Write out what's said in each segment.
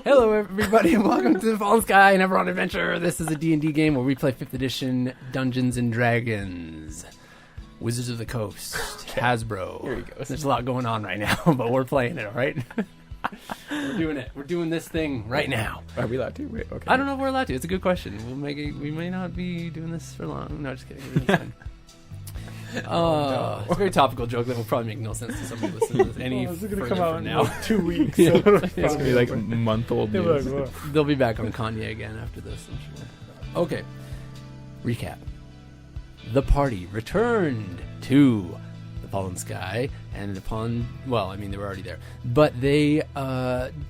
Hello, everybody, and welcome to the Fallen Sky and Eberron Adventure. This is a D&D game where we play 5th edition Dungeons and Dragons. Wizards of the Coast, Hasbro. Here he goes. There's a lot going on right now, but we're playing it, all right? We're doing it. We're doing this thing right now. Are we allowed to? Wait, okay. I don't know if we're allowed to. It's a good question. We'll make it. We may not be doing this for long. No, just kidding. It's fine. It's a very topical joke that will probably make no sense to somebody listening to this any It's going further to come out from in now. like 2 weeks. Yeah. So It's going to be like month-old news. They'll be back on Kanye again after this, I'm sure. Okay. Recap. The party returned to the Fallen Sky, and upon... Well, I mean, they were already there. But they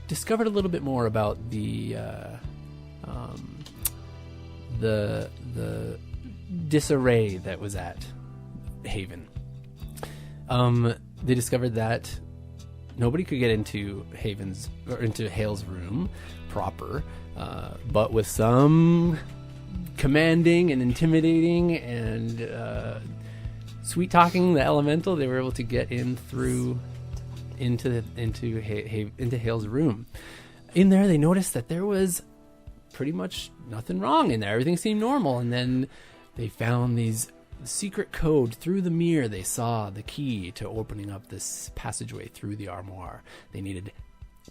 discovered a little bit more about the disarray that was at Haven. They discovered that nobody could get into Hale's room proper, but with some commanding and intimidating and sweet talking the elemental, they were able to get in through into Hale's room. In there, they noticed that there was pretty much nothing wrong in there. Everything seemed normal, and then they found these secret code through the mirror. They saw the key to opening up this passageway through the armoire. They needed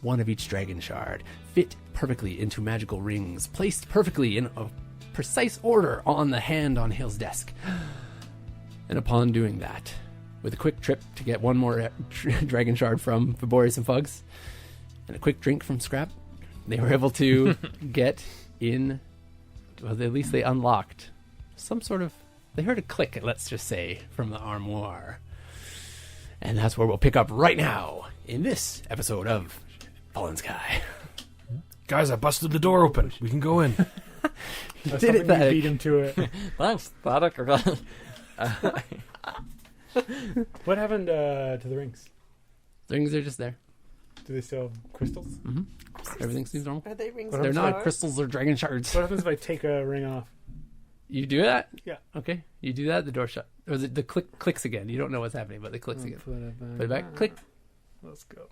one of each dragon shard, fit perfectly into magical rings, placed perfectly in a precise order on the hand on Hale's desk. And upon doing that, with a quick trip to get one more dragon shard from Faborius and Fugs, and a quick drink from Scrap, they were able to get in. Well, at least they unlocked some sort of... They heard a click, let's just say, from the armoire. And that's where we'll pick up right now in this episode of Fallen Sky. Guys, I busted the door open. We can go in. That's did it, something we Thaddeus. beat him to it. Thanks, Thaddeus. What happened to the rings? Things are just there. Do they still have crystals? Mm-hmm. Everything seems normal. Are they rings? What They're of not power? crystals or dragon shards. What happens if I take a ring off? You do that? Yeah. Okay. You do that, the door shut. Or is it the clicks again? You don't know what's happening, but the clicks again. Put it back. Click. Let's go.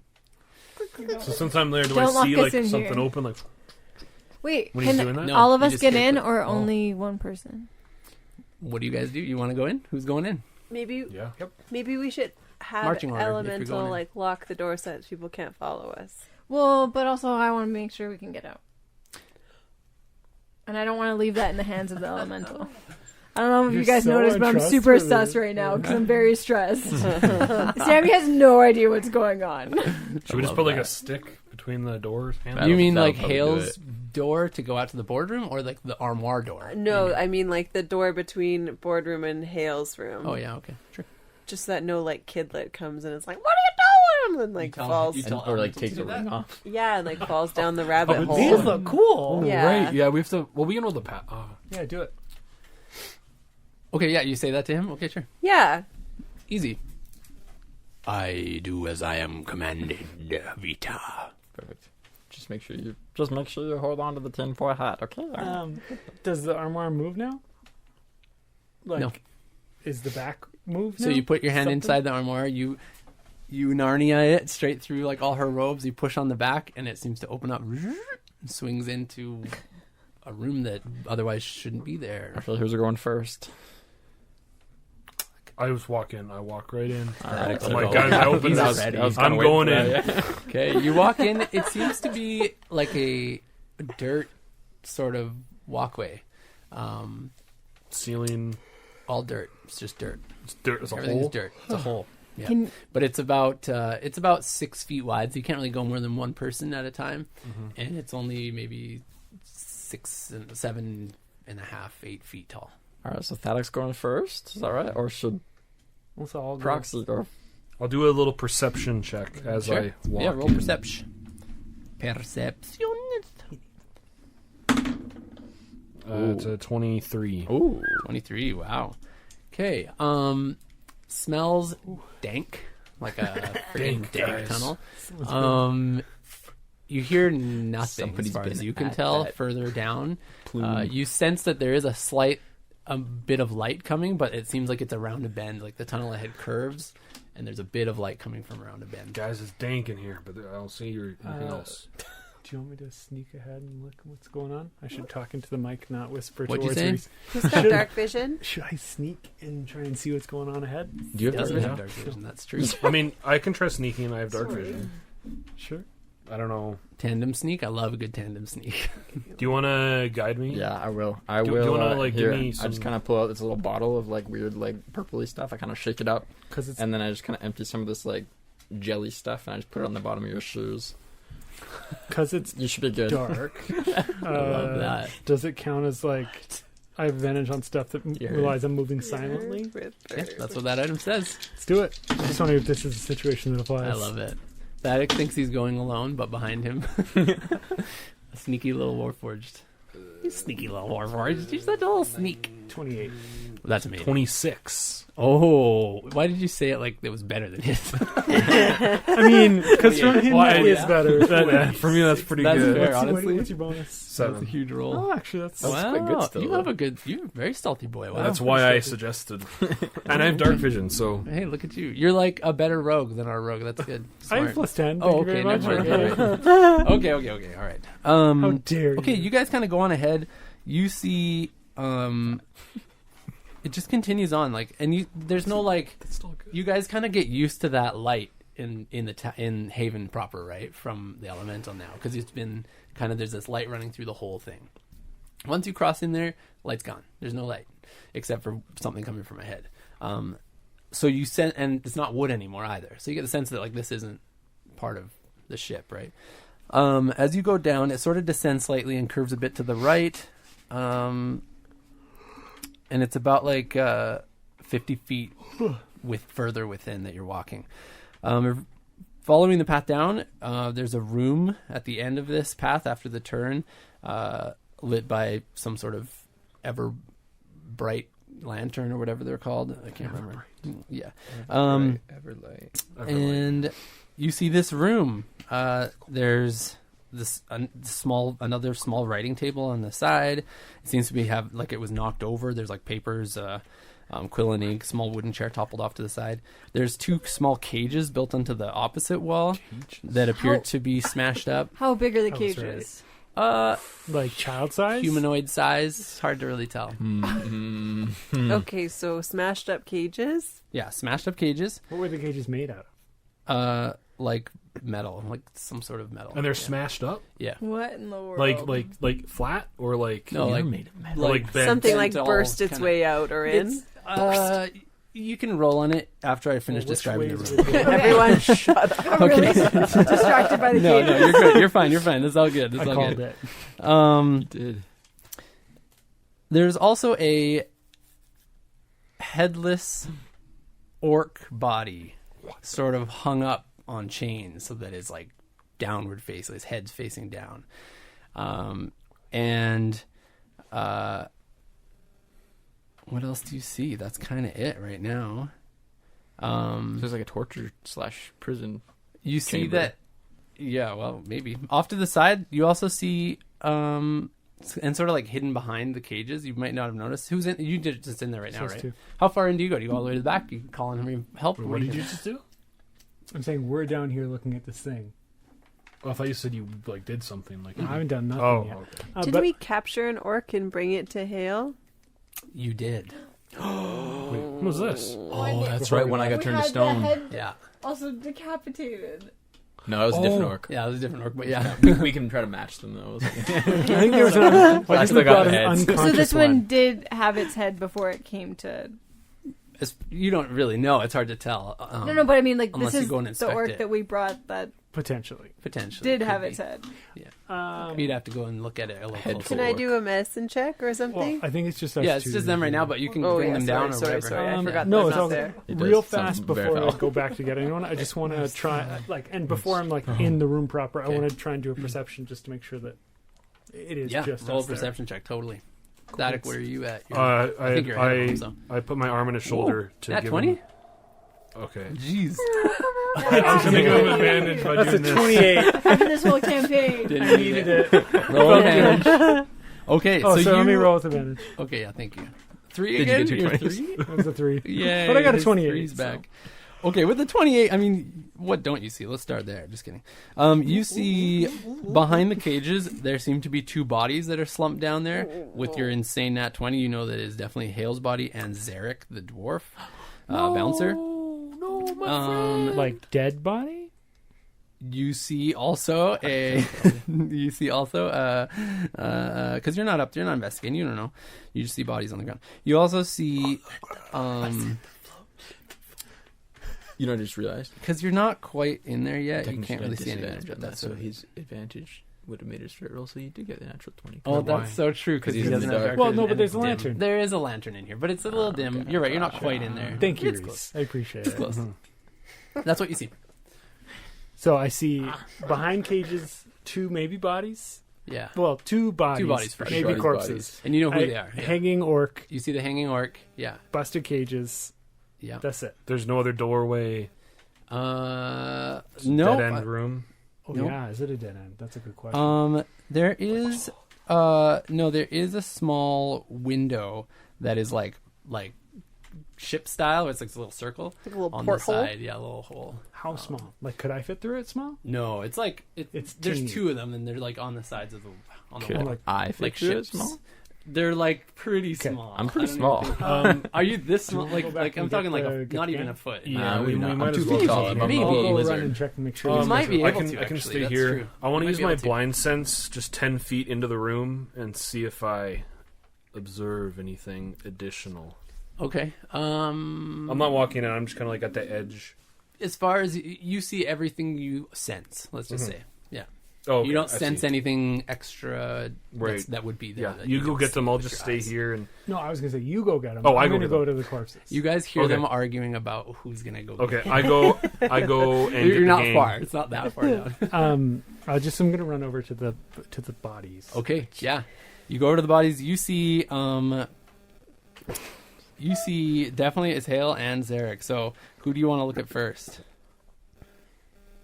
So sometime later, do Don't I lock see us like in something here. open? Like Wait, when he's can doing that? No. all of you us just get hear in click. or Oh. only one person? What do you guys do? You want to go in? Who's going in? Maybe Yeah. Yep. maybe we should have Marching order, if you're elemental going in. like lock the door so that people can't follow us. Well, but also I want to make sure we can get out. And I don't want to leave that in the hands of the elemental. I don't know if You're you guys so noticed, but I'm super untrustworthy. sus right now because I'm very stressed. Sammy has no idea what's going on. Should we just love put like that. a stick between the doors? You mean that'll like probably do Hale's door to go out to the boardroom, or like the armoire door? No, I mean like the door between boardroom and Hale's room. Oh yeah, okay, sure. Just so that no like kidlet comes in and it's like, what are you doing? And like falls. Or like takes a ring off. Yeah, and like falls down the rabbit Oh, hole. These look cool. Yeah. Right. Yeah, we have to. Well, we can roll the path. Oh, yeah, do it. Okay, yeah, you say that to him? Okay, sure. Yeah. Easy. I do as I am commanded, Vita. Perfect. Just make sure you hold on to the tinfoil hat, okay? Does the armoire move now? Like, No. Is the back moved So now? you put your hand Something? inside the armoire, you Narnia it straight through like all her robes, you push on the back, and it seems to open up and swings into a room that otherwise shouldn't be there. Actually, who's going first? I just walk in. I walk right in. Alright, I'm so like, go. guys, I open He's this. ready. I'm going in. Okay, you walk in. It seems to be like a dirt sort of walkway. Ceiling. All dirt. It's just dirt. It's dirt. It's a Everything's hole. dirt. It's a hole. Yeah. Can- But it's about 6 feet wide, so you can't really go more than one person at a time. And it's only maybe 7.5, 8 feet tall. Alright, so Thaddeus going first? Is that right? Or should Let's all go. Proxy go? I'll do a little perception check as Sure. I walk. Yeah, roll in. perception. Perception. It's a 23. Ooh. 23. Wow. Okay. Smells dank, like a freaking Dank, dank guys. tunnel. You hear nothing Somebody's as far as been you can at tell that further down. plume. You sense that there is a bit of light coming, but it seems like it's around a bend. Like the tunnel ahead curves, and there's a bit of light coming from around a bend. Guys, it's dank in here, but I don't see anything else. you want me to sneak ahead and look what's going on? I should talk into the mic, not whisper What'd you towards say? Reese. Who's got Should- dark vision? Should I sneak and try and see what's going on ahead? Do you have Doesn't vision? have dark vision. That's true. I mean, I can try sneaking and I have dark Sorry. vision. Sure. I don't know. Tandem sneak. I love a good tandem sneak. Do you want to guide me? Yeah, I will. Do you wanna, like, give here, me I some- just kind of pull out this little bottle of like weird like purpley stuff. I kind of shake it up, Because it's and then I just kind of empty some of this like jelly stuff, and I just put it on the bottom of your shoes. because it's You should be good. dark. I love that. Does it count as like I have advantage on stuff that Yeah. relies on moving silently? Yeah, that's what that item says. Let's do it. I just wonder if this is a situation that applies. I love it. Thaddeus thinks he's going alone, but behind him, a sneaky little warforged. You sneaky little warforged. You're such a little sneak. 28. That's amazing. 26. Oh, why did you say it like it was better than his? I mean, because from him Why, that is yeah. better. For me, that's pretty That's good. fair. What's, honestly. what's your bonus? That's a 7. huge roll. Oh, actually, that's Wow, quite good still, you though. have a good. You're a very stealthy boy. Wow. That's why I suggested. And I have dark vision, so Hey, look at you. You're like a better rogue than our rogue. That's good. I have Smart. plus 10. Oh, Thank you okay. very Never much. mind. All right. Okay. All right. How dare you? Okay, you guys kind of go on ahead. You see, it just continues on, like, and there's no like. that's still good. You guys kind of get used to that light in in Haven proper, right, from the elemental now, because it's been kind of there's this light running through the whole thing. Once you cross in there, light's gone. There's no light except for something coming from ahead. So you send, and it's not wood anymore either. So you get the sense that like this isn't part of the ship, right? As you go down, it sort of descends slightly and curves a bit to the right. And it's about like 50 feet further within that you're walking. Following the path down, there's a room at the end of this path after the turn, lit by some sort of ever bright lantern or whatever they're called. I can't remember. Yeah. Everlight. And you see this room. There's this another small writing table on the side. It seems to be like it was knocked over. There's like papers, quill and ink, small wooden chair toppled off to the side. There's 2 small cages built onto the opposite wall that appear to be smashed up. How big are the That was cages? Like child size? Humanoid size. It's hard to really tell. Okay, so smashed up cages. Yeah, smashed up cages. What were the cages made out of? Like metal, like some sort of metal. And they're Yeah. smashed up? Yeah. What in the world? Like flat? Or like... No, like made of metal. like bent? Something bent like all burst its kinda- way out or in. It's, you can roll on it after I finish Which describing the ways room. would they- Everyone shut up. I'm really distracted by the No, cages. you're good. You're fine. You're fine. It's all good. It's I all called good. it. Did. There's also a headless orc body, sort of hung up on chains, so that it's like downward facing. His head's facing down, and what else do you see? That's kind of it right now. There's like a torture / prison. You see chamber. that? Yeah, well, maybe off to the side. You also see, and sort of like hidden behind the cages. You might not have noticed who's in. You did just in there right now, Says right? 2. How far in do you go? Do you go all the way to the back? You can call on him help. What did you just do? I'm saying we're down here looking at this thing. Oh, I thought you said you like did something. Like I haven't done nothing Oh, yet. okay. Did but we capture an orc and bring it to Hale? You did. Wait, what was this? Oh, that's right. When I got We turned to had stone. the head Yeah, also decapitated. No, that was a different orc. yeah, it was a different orc, but yeah. we can try to match them though. I think there was an I I still think we got brought the an heads. So unconscious this one did have its head before it came to. You don't really know. It's hard to tell. No, but I mean, like unless this you is go and the inspect orc it. that we brought that potentially. potentially did could have be. its head. You'd have to go and look at it a little Head closer. Can I do a medicine check or Well, something? I think it's just us Yeah, it's two just them right usually. now, but you can Oh, bring yeah, them sorry, down or sorry, whatever. sorry, I forgot No, that's it's not all there. It real does. Sounds fast very before I foul. go back to get anyone. I just want to try and before I'm like in the room proper, I Okay. want to try and do a perception just to make sure that it is Yeah, just roll a us there. perception check. Totally. Static, where are you at? I think you're ahead of him, so. I put my arm on his shoulder to Nat give 20? him... Okay. Jeez. I'm gonna give him advantage by That's a doing this. 28. After this whole campaign. Didn't I need needed it. it. Roll advantage. Okay, Oh, so you... let me roll with advantage. Okay, yeah, thank you. 3 Did you again? get two You're 20s? 3? That was a 3. Yay. But I got a his 28, three's so. back. Okay, with the 28, I mean, what don't you see? Let's start there. Just kidding. You see behind the cages, there seem to be 2 bodies that are slumped down there. With your insane nat 20, you know that it is definitely Hale's body and Zarek, the dwarf bouncer. No, my friend. Like dead body? You see also because you're not investigating, you don't know. You just see bodies on the ground. You also see You know, I just realized. because you're not quite in there yet, you Technically, can't really see any disadvantage damage, on but that, that's so okay. his advantage would have made it straight roll, so you do get the natural 20. Oh, Why? that's so true because he Because he's doesn't in the have dark. dark Well, vision no, but and there's a it's dim. lantern. There is a lantern in here, but it's a little dim. okay. You're right. You're not quite in there. Thank you, It's Reese. I appreciate it. close. Mhm. That's what you see. So I see behind cages 2 maybe bodies. Yeah, Well, 2 bodies. 2 bodies for maybe sure. Bodies. corpses. And you know who I- they are. Yeah. Hanging orc, You see the hanging orc. Yeah, busted cages. yeah. That's it. There's no other doorway. No. Dead end room. Oh Nope. yeah, is it a dead end? That's a good question. There is there is a small window that is like ship style, where it's like a little circle Like a little on porthole. the side. Yeah, a little hole. How small? Like, could I fit through it? Small? No, it's like It's there's teeny. 2 of them, and they're like on the sides of the Could wall. like- I fit Like through it ships. small? They're like pretty Okay. small. I'm pretty I don't even small. think- are you this small? Do you wanna go back Like I'm and talking get like the- get not the even can? a foot. Yeah, maybe we not. might I'm as 2 well feet call tall. it. I'm Maybe. a I'll go lizard. run and check and make sure. You there's might be nothing. able I can to, I can actually. stay That's here. true. I want You to might use be my able to. blind sense just 10 feet into the room and see if I observe anything additional. Okay. I'm not walking in. I'm just kind of like at the edge. As far as you see everything you sense, let's just Mhm. say. Yeah. Oh, okay, You don't I sense see. anything extra Right. that would be there. Yeah, that you go don't get see them. I'll with just your stay eyes. here and. No, I was gonna say you go get them. Oh, I I'm go gonna get go them. to the corpses. You guys hear Okay. them arguing about who's gonna go. Okay, get I go and get You're the not gang. far. It's not that far down. I'm gonna run over to the bodies. Okay, yeah. You go over to the bodies. You see definitely it's Hale and Zarek. So who do you want to look at first?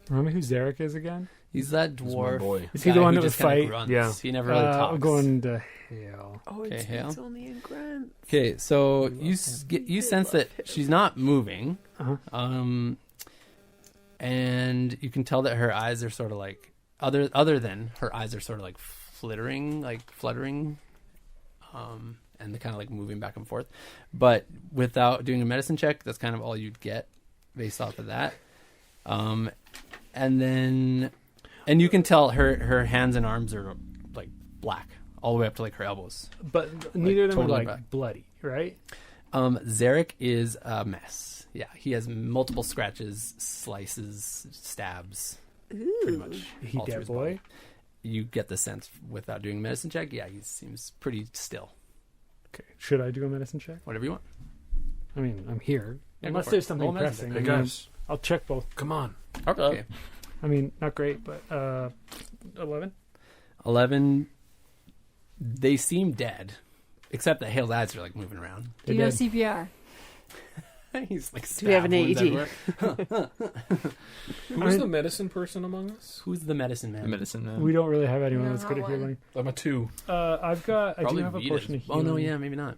Remember who Zarek is again? He's that He's my dwarf. boy. Is he the guy one who that just would kinda fight? grunts. Yeah. He never really talks. I'm going to Hale. Oh, Okay, it's, Hale. it's only in grunt. Okay, so you sense that she's not moving, Uh-huh. and you can tell that her eyes are sort of like other than her eyes are sort of like fluttering, and they're kind of like moving back and forth. But without doing a medicine check, that's kind of all you'd get based off of that. And you can tell her hands and arms are like black all the way up to like her elbows. But neither of them totally are like black. bloody, right? Zarek is a mess. Yeah, he has multiple scratches, slices, stabs, pretty much. He all through dead his boy. body. You get the sense without doing a medicine check. Yeah, he seems pretty still. Okay. Should I do a medicine check? Whatever you want. I mean, I'm here. Yeah, go Unless for there's it. something Roll medicine pressing. Hey I mean, guys, I'll check both. come on. Okay. I mean, not great, but 11. 11. They seem dead, except that Hale's eyes are like moving around. Do you know CPR? He's like. Do we have an stab wounds AED? everywhere. Who's the medicine person among us? Who's the medicine man? The medicine man. We don't really have anyone No, that's good at not one. healing. I'm a 2. I Probably do have a Vita's. portion of Oh healing. no, yeah, maybe not.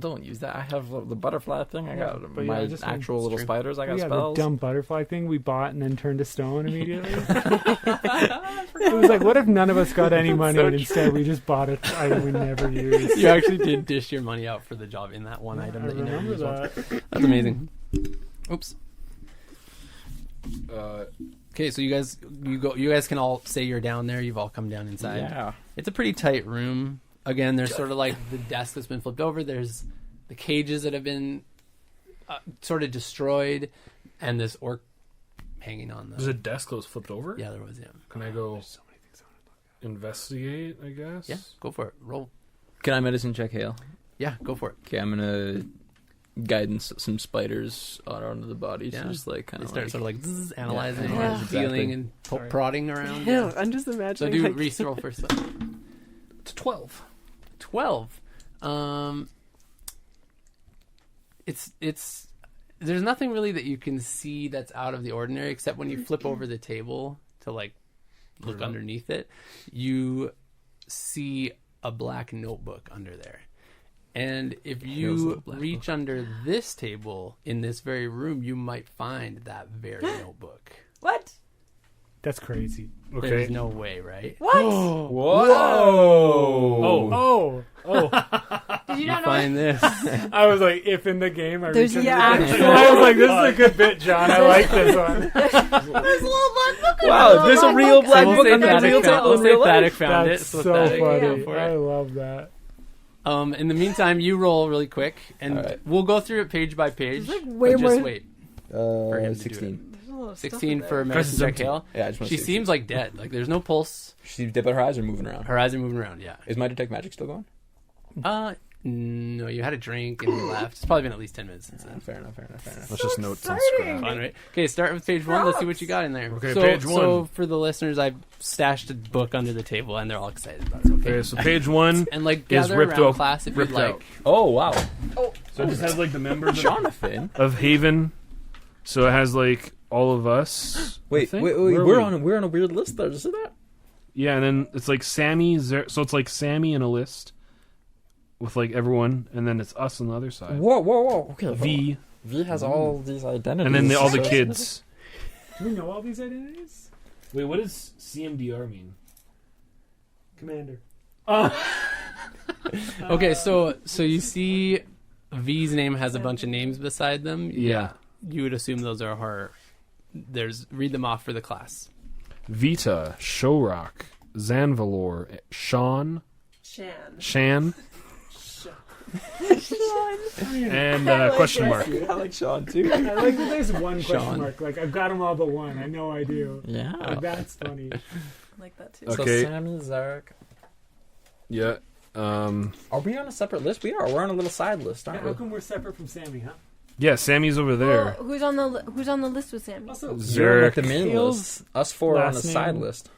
Don't use that. I have the butterfly thing. I Yeah, got but yeah, my I just want- actual little True. spiders. I got Yeah, spells. the dumb butterfly thing we bought and then turned to stone immediately. It was like, what if none of us got any money and instead we just bought an item we never used? You actually did dish your money out for the job in that one Yeah, item I that you never remember used once. that. That's amazing. Oops. Uh, Okay, so you guys can all say you're down there. You've all come down inside. Yeah. It's a pretty tight room. Again, there's sort of like the desk that's been flipped over. There's the cages that have been sort of destroyed, and this orc hanging on there's the. a desk that was flipped over. Yeah, there was. Yeah. Can I go There's so many things I want to look investigate? I guess. Yeah, go for it. Roll. Can I medicine check Hale? Yeah, go for it. Okay, I'm gonna guidance some spiders onto the body. Yeah. So just like kind They of start like, sort of like analyzing, Yeah. and Exactly. feeling, and Sorry. prodding around. Yeah, I'm just So imagining. do like, Reese roll first. It's 12. 12. It's there's nothing really that you can see that's out of the ordinary, except when you flip over the table to like look underneath it, you see a black notebook under there. And if Hale's you little black reach under this table in this very room, you might find that very notebook. What? That's crazy. There's Okay. no way, right? What? Oh. Did you You not know? find this. I was like, if in the game I There's reach the under the- actual- I was like, this is a good bit, John. I like this one. There's a little black book. Wow, there's a real black So we'll book say under the Thaddeus real found- table we'll in say real life. Thaddeus found That's it. so Thaddeus funny. go for I it. love that. In the meantime, you roll really quick, and All right. we'll go through it page by page. There's, like, way but just more- wait. For him to do 16. There's a lot of stuff 16 in for there. Medicine Press Check empty. Hale. Yeah, I just want She to seems like dead. Like there's no pulse. She's dipping her eyes or moving around. Her eyes are moving around. Yeah. Is my detect magic still going? No, you had a drink and you left. It's probably been at least 10 minutes since then. Fair enough. Let's just note on exciting. scrap. Fun, right? Okay, start with page 1. Let's see what you got in there. Okay, so, page 1. So for the listeners, I've stashed a book under the table, and they're all excited about it. Okay. Okay, so page 1 And like is gather ripped around out. class if ripped you'd like. out. Oh, wow. So it just has like the members Jonathan. of Haven. So it has like all of us. I Wait, think. wait, Where are we're we? on a weird list there. Did you see that? Yeah, and then it's like Sammy. So it's like Sammy in a list with like everyone, and then it's us on the other side. Whoa. Okay, V, V has all these identities. and then all the kids. Do we know all these identities? Wait, what does CMDR mean? Commander. Okay, so you see V's name has a bunch of names beside them. Yeah. You would assume those are her. Read them off for the class. Vita, Shorrock, Zanvalor, Sean, Shan, and question mark. I like Sean too. I like that there's one question Sean. mark. Like, I've got them all but one. I know I do. Yeah. Like, that's funny. I like that too. Okay. So Sammy, Zarek. Yeah. Are we on a separate list? We are. We're on a little side list, aren't How we? come we're separate from Sammy, huh? Yeah, Sammy's over there. Well, who's on the list with Sammy? Also, You're on like Zarek. the main Hale's list. Us four are on the last side name- list.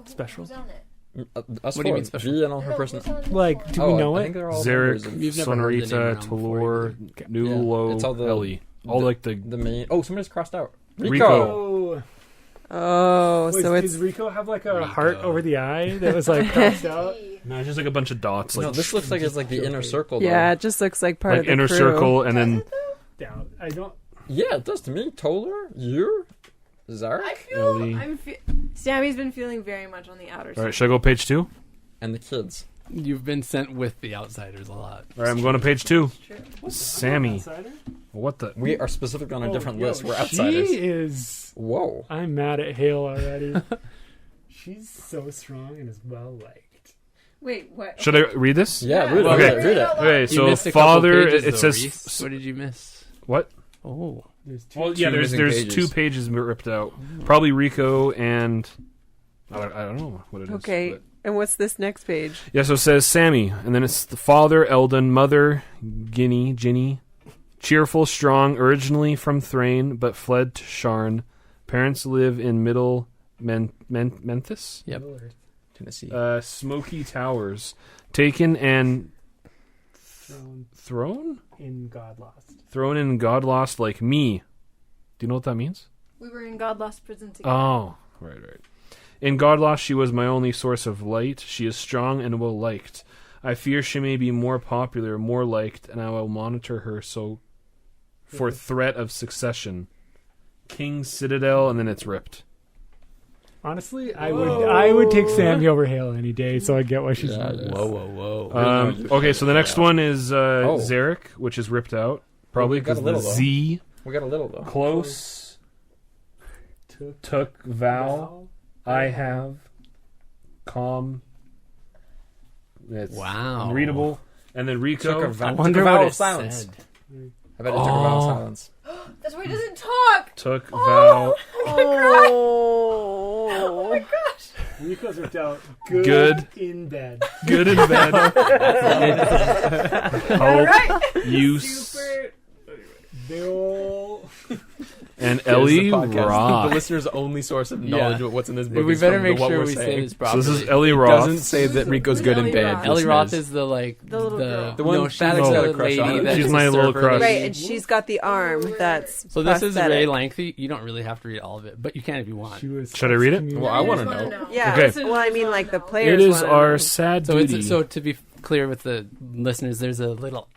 special. Who's on it? Us What do you four. mean special? V and all her No, person. who's on this Like, one? do we know I think it? they're all members Zarek, of You've never heard the name Sonorita, around before, Talor, Nulo, it's all the- Ellie. All the- like the the main. Oh, somebody's crossed out. Rico. Oh, Oh, wait, so does it's Rico have like a Rico. heart over the eye that was like crossed out? No, it's just like a bunch of dots. Like No, this looks like it's like the inner circle. Though. yeah, it just looks like part like of the inner crew. circle, and then Doubt. I don't. Yeah, it does to me. Toller, you, Zarek, I feel. Ellie. Sammy's been feeling very much on the outer all side. right. Should I go page 2? and the kids. You've been sent with the outsiders a lot. All right, I'm going to page 2. True. Sammy. Outsider? What the? We are specifically on a Oh, different yo, list. We're outsiders. She is. Whoa. I'm mad at Hale already. She's so strong and is well liked. Wait, what? Should I read this? Yeah, Yeah. read it. Well, read okay. it. Read it. Okay, You so missed a couple father. pages, It though, says Reese. What did you miss? what? Oh, There's two. Well, yeah. Two There's missing pages. 2 pages ripped out. Probably Rico and I don't know what it is. Okay, but- and what's this next page? Yeah, so it says Sammy, and then it's the father, Eldon, mother, Ginny, cheerful, strong, originally from Thrain, but fled to Sharn. Parents live in Middle Memphis? yep. Tennessee. Smoky Towers. Taken and Thrown thrown? in God Lost. Thrown in God Lost like me. Do you know what that means? We were in God Lost Prison together. Oh, right. In God Lost, she was my only source of light. She is strong and well liked. I fear she may be more popular, more liked, and I will monitor her so for threat of succession. King's Citadel, and then it's ripped. Honestly, I would take Sammy over Hale any day, so I get why she's Yeah, not. yeah. whoa. Okay, so the next one is Zarek, which is ripped out. Probably we got a because the little, though. Z. We got a little though. Close. Took vow. I have. Calm. It's Wow. unreadable. And then Rico. Took a vow, I wonder took a vow what of it silence. said. I bet it took a vow of silence. That's why he doesn't talk. Took vow. Oh my gosh. Rico's ripped out. Good. In bed. Good in bed. Hope. Right. Use. Super. Bill. And Ellie The Roth. listener's only source of knowledge of what's in this book. We is better from make what sure we're we saying. say this So properly. this is Ellie It Roth. doesn't say that Rico's good in Ellie bed. Roth? Ellie Roth listeners. is the little girl. The one no, she's Thaddeus the had a crush lady on. that's She's a my little surfer crush. lady. Right, and she's got the arm that's So this is prosthetic. very lengthy. You don't really have to read all of it, but you can if you want. She was Should I read it? excommunicated. Well, I want to just know. wanna Yeah, Okay. well, I mean, like the It players. is wanna our know. sad So duty. it's to be clear with the listeners, there's a little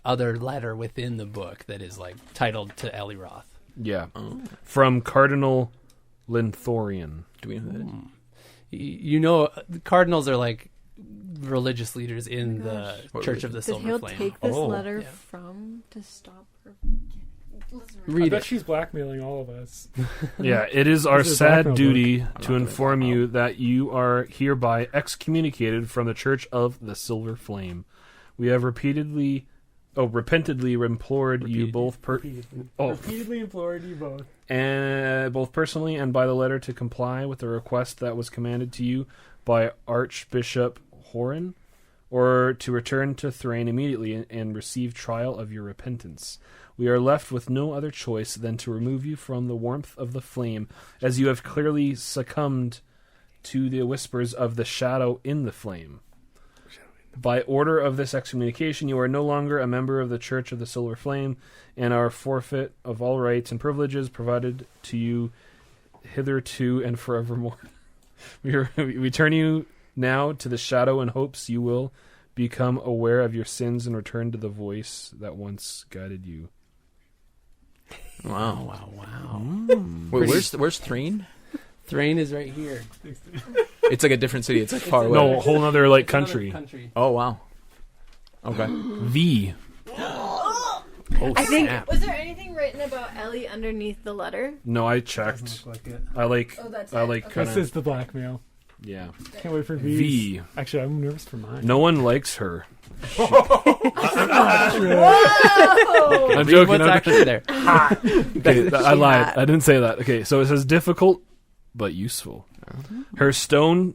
other letter within the book that is titled to Eliroth. Yeah. From Cardinal Linthorian. Do we know who that is? You know, the cardinals are religious leaders in the What Church of the Did Silver he Flame. take this letter Yeah. from to stop her? Let's I Read bet it. she's blackmailing all of us. Yeah, it is our This is a sad blackmail duty I'm to not inform gonna you that you are hereby excommunicated from the Church of the Silver Flame. We have repentantly implored you both Repeatedly implored you both. and both personally and by the letter to comply with the request that was commanded to you by Archbishop Horan, or to return to Thrain immediately and receive trial of your repentance. We are left with no other choice than to remove you from the warmth of the flame, as you have clearly succumbed to the whispers of the shadow in the flame. By order of this excommunication, you are no longer a member of the Church of the Silver Flame, and are forfeit of all rights and privileges provided to you hitherto and forevermore. We turn you now to the shadow in hopes you will become aware of your sins and return to the voice that once guided you. Wow. Wow. Wait, where's Thrain? Thrain is right here. It's a different city. It's far away. No, a whole other It's another country. Oh wow. Okay. V. Oh, I think. snap. Was there anything written about Ellie underneath the letter? No, I Doesn't checked. look like it. I like. Oh, that's I it. like Okay. kind This of. is the blackmail. Yeah. Can't wait for V's. V. Actually, I'm nervous for mine. No one likes her. Whoa! I'm Read joking. What's I'm actually there? Okay, I lied. I didn't say that. Okay, so it says difficult but useful. Her stone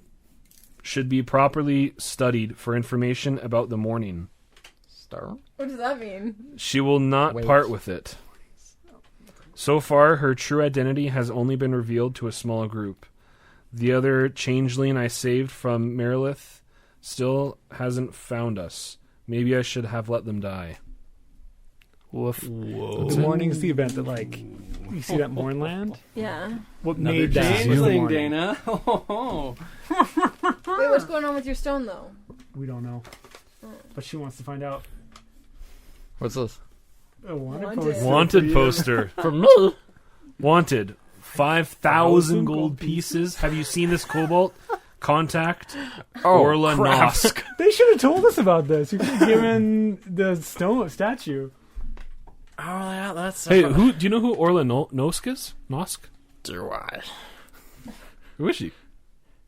should be properly studied for information about the morning. Star. What does that mean? She will not Wait. part with it. So far, her true identity has only been revealed to a small group. The other changeling I saved from Merilith still hasn't found us. Maybe I should have let them die. Woof. The morning's the event that, you see that Mornland? Yeah. What Another made that? was the changeling, morning. Dana. Oh. Wait, what's going on with your stone though? We don't know. But she wants to find out. What's this? A wanted Wanted. poster. Wanted poster. For me. Wanted. 5,000 gold pieces. Have you seen this cobalt? Contact Orla crap. Nosk. They should have told us about this. You could have given the statue. Oh yeah, that's. Hey, do you know who Orla Nosk is? Nosk? Do I? Who is she?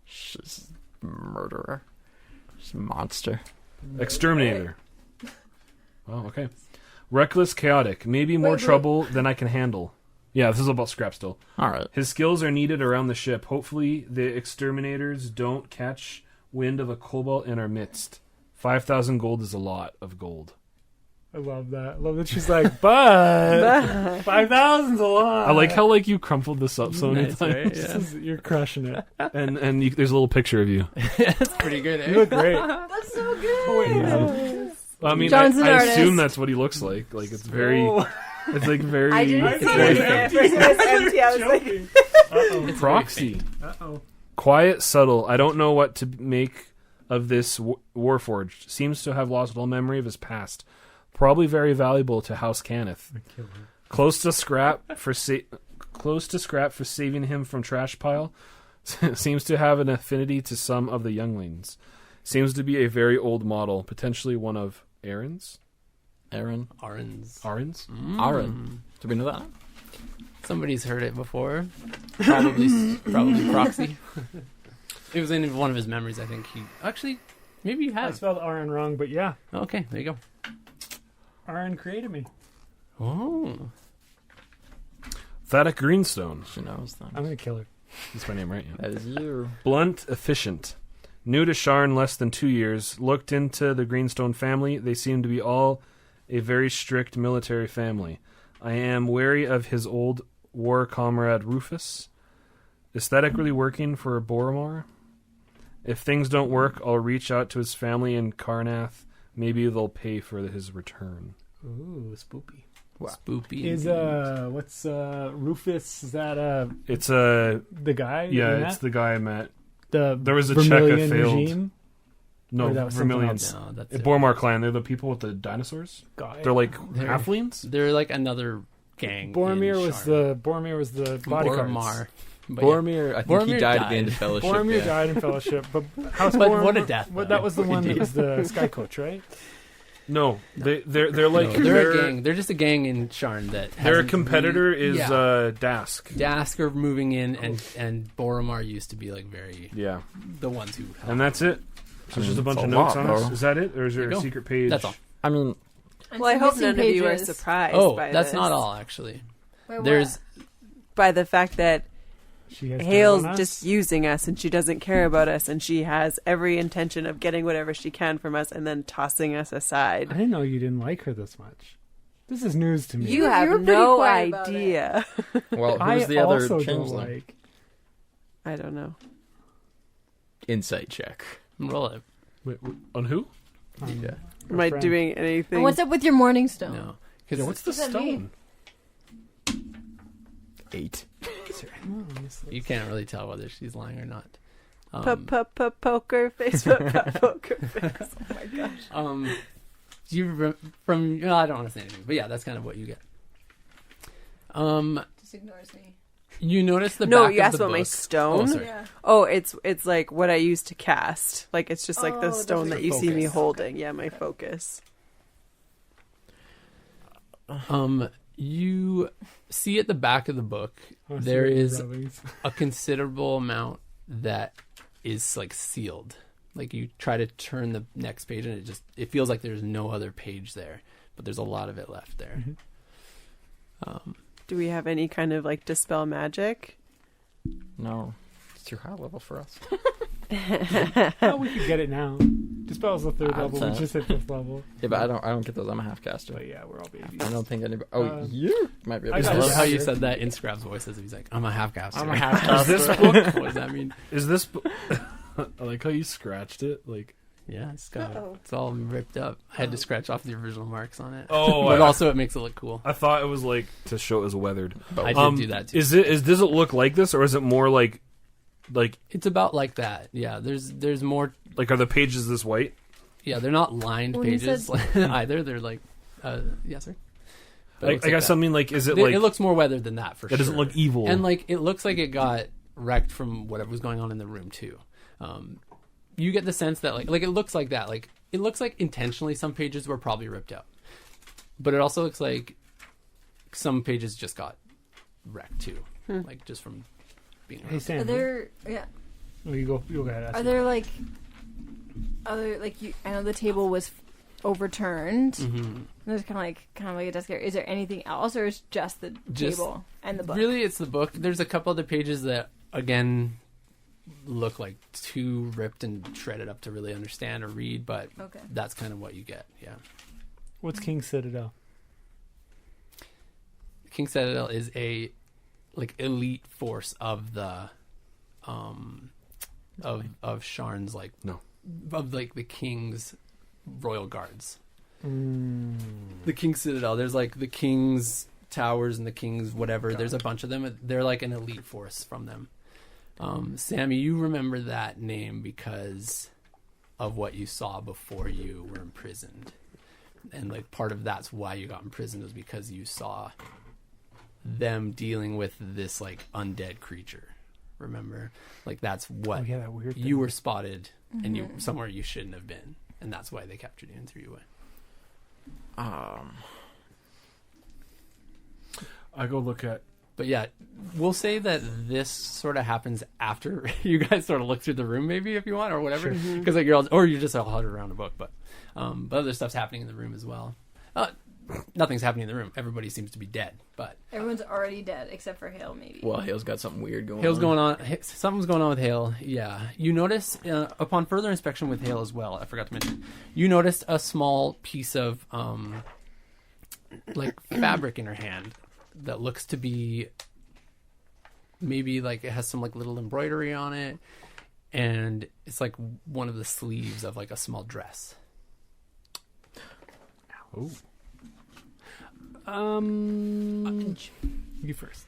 She's a murderer. She's a monster. Exterminator. Oh, okay. Reckless, chaotic. Maybe more Wait. trouble than I can handle. Yeah, this is about Scrap still. All right. His skills are needed around the ship. Hopefully, the exterminators don't catch wind of a cobalt in our midst. 5,000 gold is a lot of gold. I love that. I love that she's like, but 5,000's a lot. I like how you crumpled this up so many Nice, times. right? This Yeah. is- you're crushing it. And there's a little picture of you. That's pretty good, eh? You look great. That's so good. Well, I mean, John's an I artist. assume that's what he looks like. It's very, it's very. I didn't it's see very it. It was empty. I was like, Joking. Uh-oh. proxy. Uh-oh. Quiet, subtle. I don't know what to make of this Warforged. Seems to have lost all memory of his past. Probably very valuable to House Cannith. Close to scrap for saving him from trash pile. Seems to have an affinity to some of the younglings. Seems to be a very old model, potentially one of Aaron's. Aaron. Arns. Aaron's? Aaron. Do we know that? Somebody's heard it before. Probably Proxy. It was in one of his memories, I think. Maybe you I have. spelled Aaron wrong, but yeah. Okay, there you go. Aaron created me. Oh. Thaddeus Greenstone. She knows that. I'm going to kill her. That's my name, right? Yeah. That is you. Blunt, efficient. New to Sharn less than 2 years. Looked into the Greenstone family. They seem to be all a very strict military family. I am wary of his old war comrade Rufus. Aesthetically working for Boromar. If things don't work, I'll reach out to his family in Karnath. Maybe they'll pay for his return. Ooh, spoopy. Spoopy. Is, indeed. what's, Rufus? Is that, It's a the guy? yeah. you It's met? the guy I met. The There was a check I Vermilion failed. regime? No, Or that was something Vermilion's. No, that's The it. Boromar clan. They're the people with the dinosaurs. Guy. They're like They're- halflings. They're like another gang. Boromir in was Sharn. the bodyguards. Boromar. But yeah. Boromir, I think he Boromir died at the died. end of Fellowship. Boromir yeah. died in Fellowship, but House But Boromir, what a death, though. That was the one that Indeed. was the Sky Coach, right? No, they're like No, they're a gang. They're just a gang in Sharn that. Their hasn't competitor really- is yeah. Dask. Dask are moving in, and Boromar used to be like very Yeah, the ones who. and that's it. So it's just a bunch it's of a notes lot, on us. though. Is that it, or is there There a you go. secret page? That's all. I mean, Well, I hope none of you are surprised Oh, by that's this. not all actually. Wait, There's By the fact that She has Hale's dirt on us. just using us and she doesn't care about us and she has every intention of getting whatever she can from us and then tossing us I aside. didn't know you didn't like her this much. This is news to me. You You have were pretty no quiet about idea. well, I who's the other also don't changeling? like. I don't know. Insight check. roll it. Wait, on who? Yeah. Am I friend. doing anything? And what's up with your morning stone? No, Yeah, what's the What does that mean? stone? 8. you can't really tell whether she's lying or not. Poker face. Poker face. Oh my gosh. From I don't want to say anything, but yeah, that's kind of what you get. Just ignores me. You notice the No, back you of asked the about my book. stone. Oh, sorry. Yeah. Oh, it's like what I use to cast. Like it's just like Oh, the that's stone your that you see me focus. holding. Yeah, my focus. You see at the back of the book Oh, there sorry, is brothers. a considerable amount that is like sealed. Like you try to turn the next page and it feels like there's no other page there, but there's a lot of it left there. Do we have any kind of like dispel magic? No. It's too high level for us. Oh, we could get it now. Dispel's the third level. We just hit fifth level. Yeah, but I don't get those. I'm a half caster. But yeah, we're all babies. I don't think anybody. Oh, you might be able I to. I got love you. how you said that in Scrab's voice as if he's like, I'm a half caster. I'm a half Is this book? What does that mean? Is this? I like how you scratched it. Like, Yeah, Uh-oh. it's all ripped up. I had to scratch off the original marks on it. oh, But I, also it makes it look cool. I thought it was like to show it was weathered. I did do that too. Does it look like this, or is it more like It's about like that. Yeah, there's more. are the pages this white? Yeah, they're not lined When you pages either. They're like, yeah, sir. But it I looks got that. something like. Is it It, like? it looks more weathered than that for it sure. doesn't look evil. And like it looks like it got wrecked from whatever was going on in the room too. You get the sense that like it looks like that. Like it looks like intentionally some pages were probably ripped out, but it also looks like some pages just got wrecked too, like just from being. Hey around. Sam, Are there? Yeah. oh, you go ahead. Ask Are me. there like other like you? I know the table was overturned. Mhm. There's kind of like a desk here. Is there anything else, or is just the Just- table and the book? Really, it's the book. There's a couple other pages that again look like too ripped and shredded up to really understand or read, but Okay. that's kind of what you get. Yeah. What's King's Citadel? King Citadel is a like elite force of the of Sharn's like No. of like the king's royal guards. Mm. The King's Citadel, there's like the king's towers and the king's whatever. Got There's it. a bunch of them. They're like an elite force from them. Sammy, you remember that name because of what you saw before you were imprisoned. And like part of that's why you got imprisoned was because you saw them dealing with this like undead creature. Remember? Like that's what Oh yeah, that weird. you were spotted and you somewhere you shouldn't have been. And that's why they captured you and threw you away. I go look at. But yeah, we'll say that this sort of happens after you guys sort of look through the room, maybe if you want, or whatever. Because like you're all, or you're just all huddled around a book. But other stuff's happening in the room as well. Nothing's happening in the room. Everybody seems to be dead. But Everyone's already dead except for Hale, maybe. Well, Hale's got something weird going Hale's on. going on. Something's going on with Hale. Yeah, you notice upon further inspection with Hale as well. I forgot to mention. You noticed a small piece of like fabric in her hand that looks to be maybe like it has some like little embroidery on it, and it's like one of the sleeves of like a small dress. Oh, You first.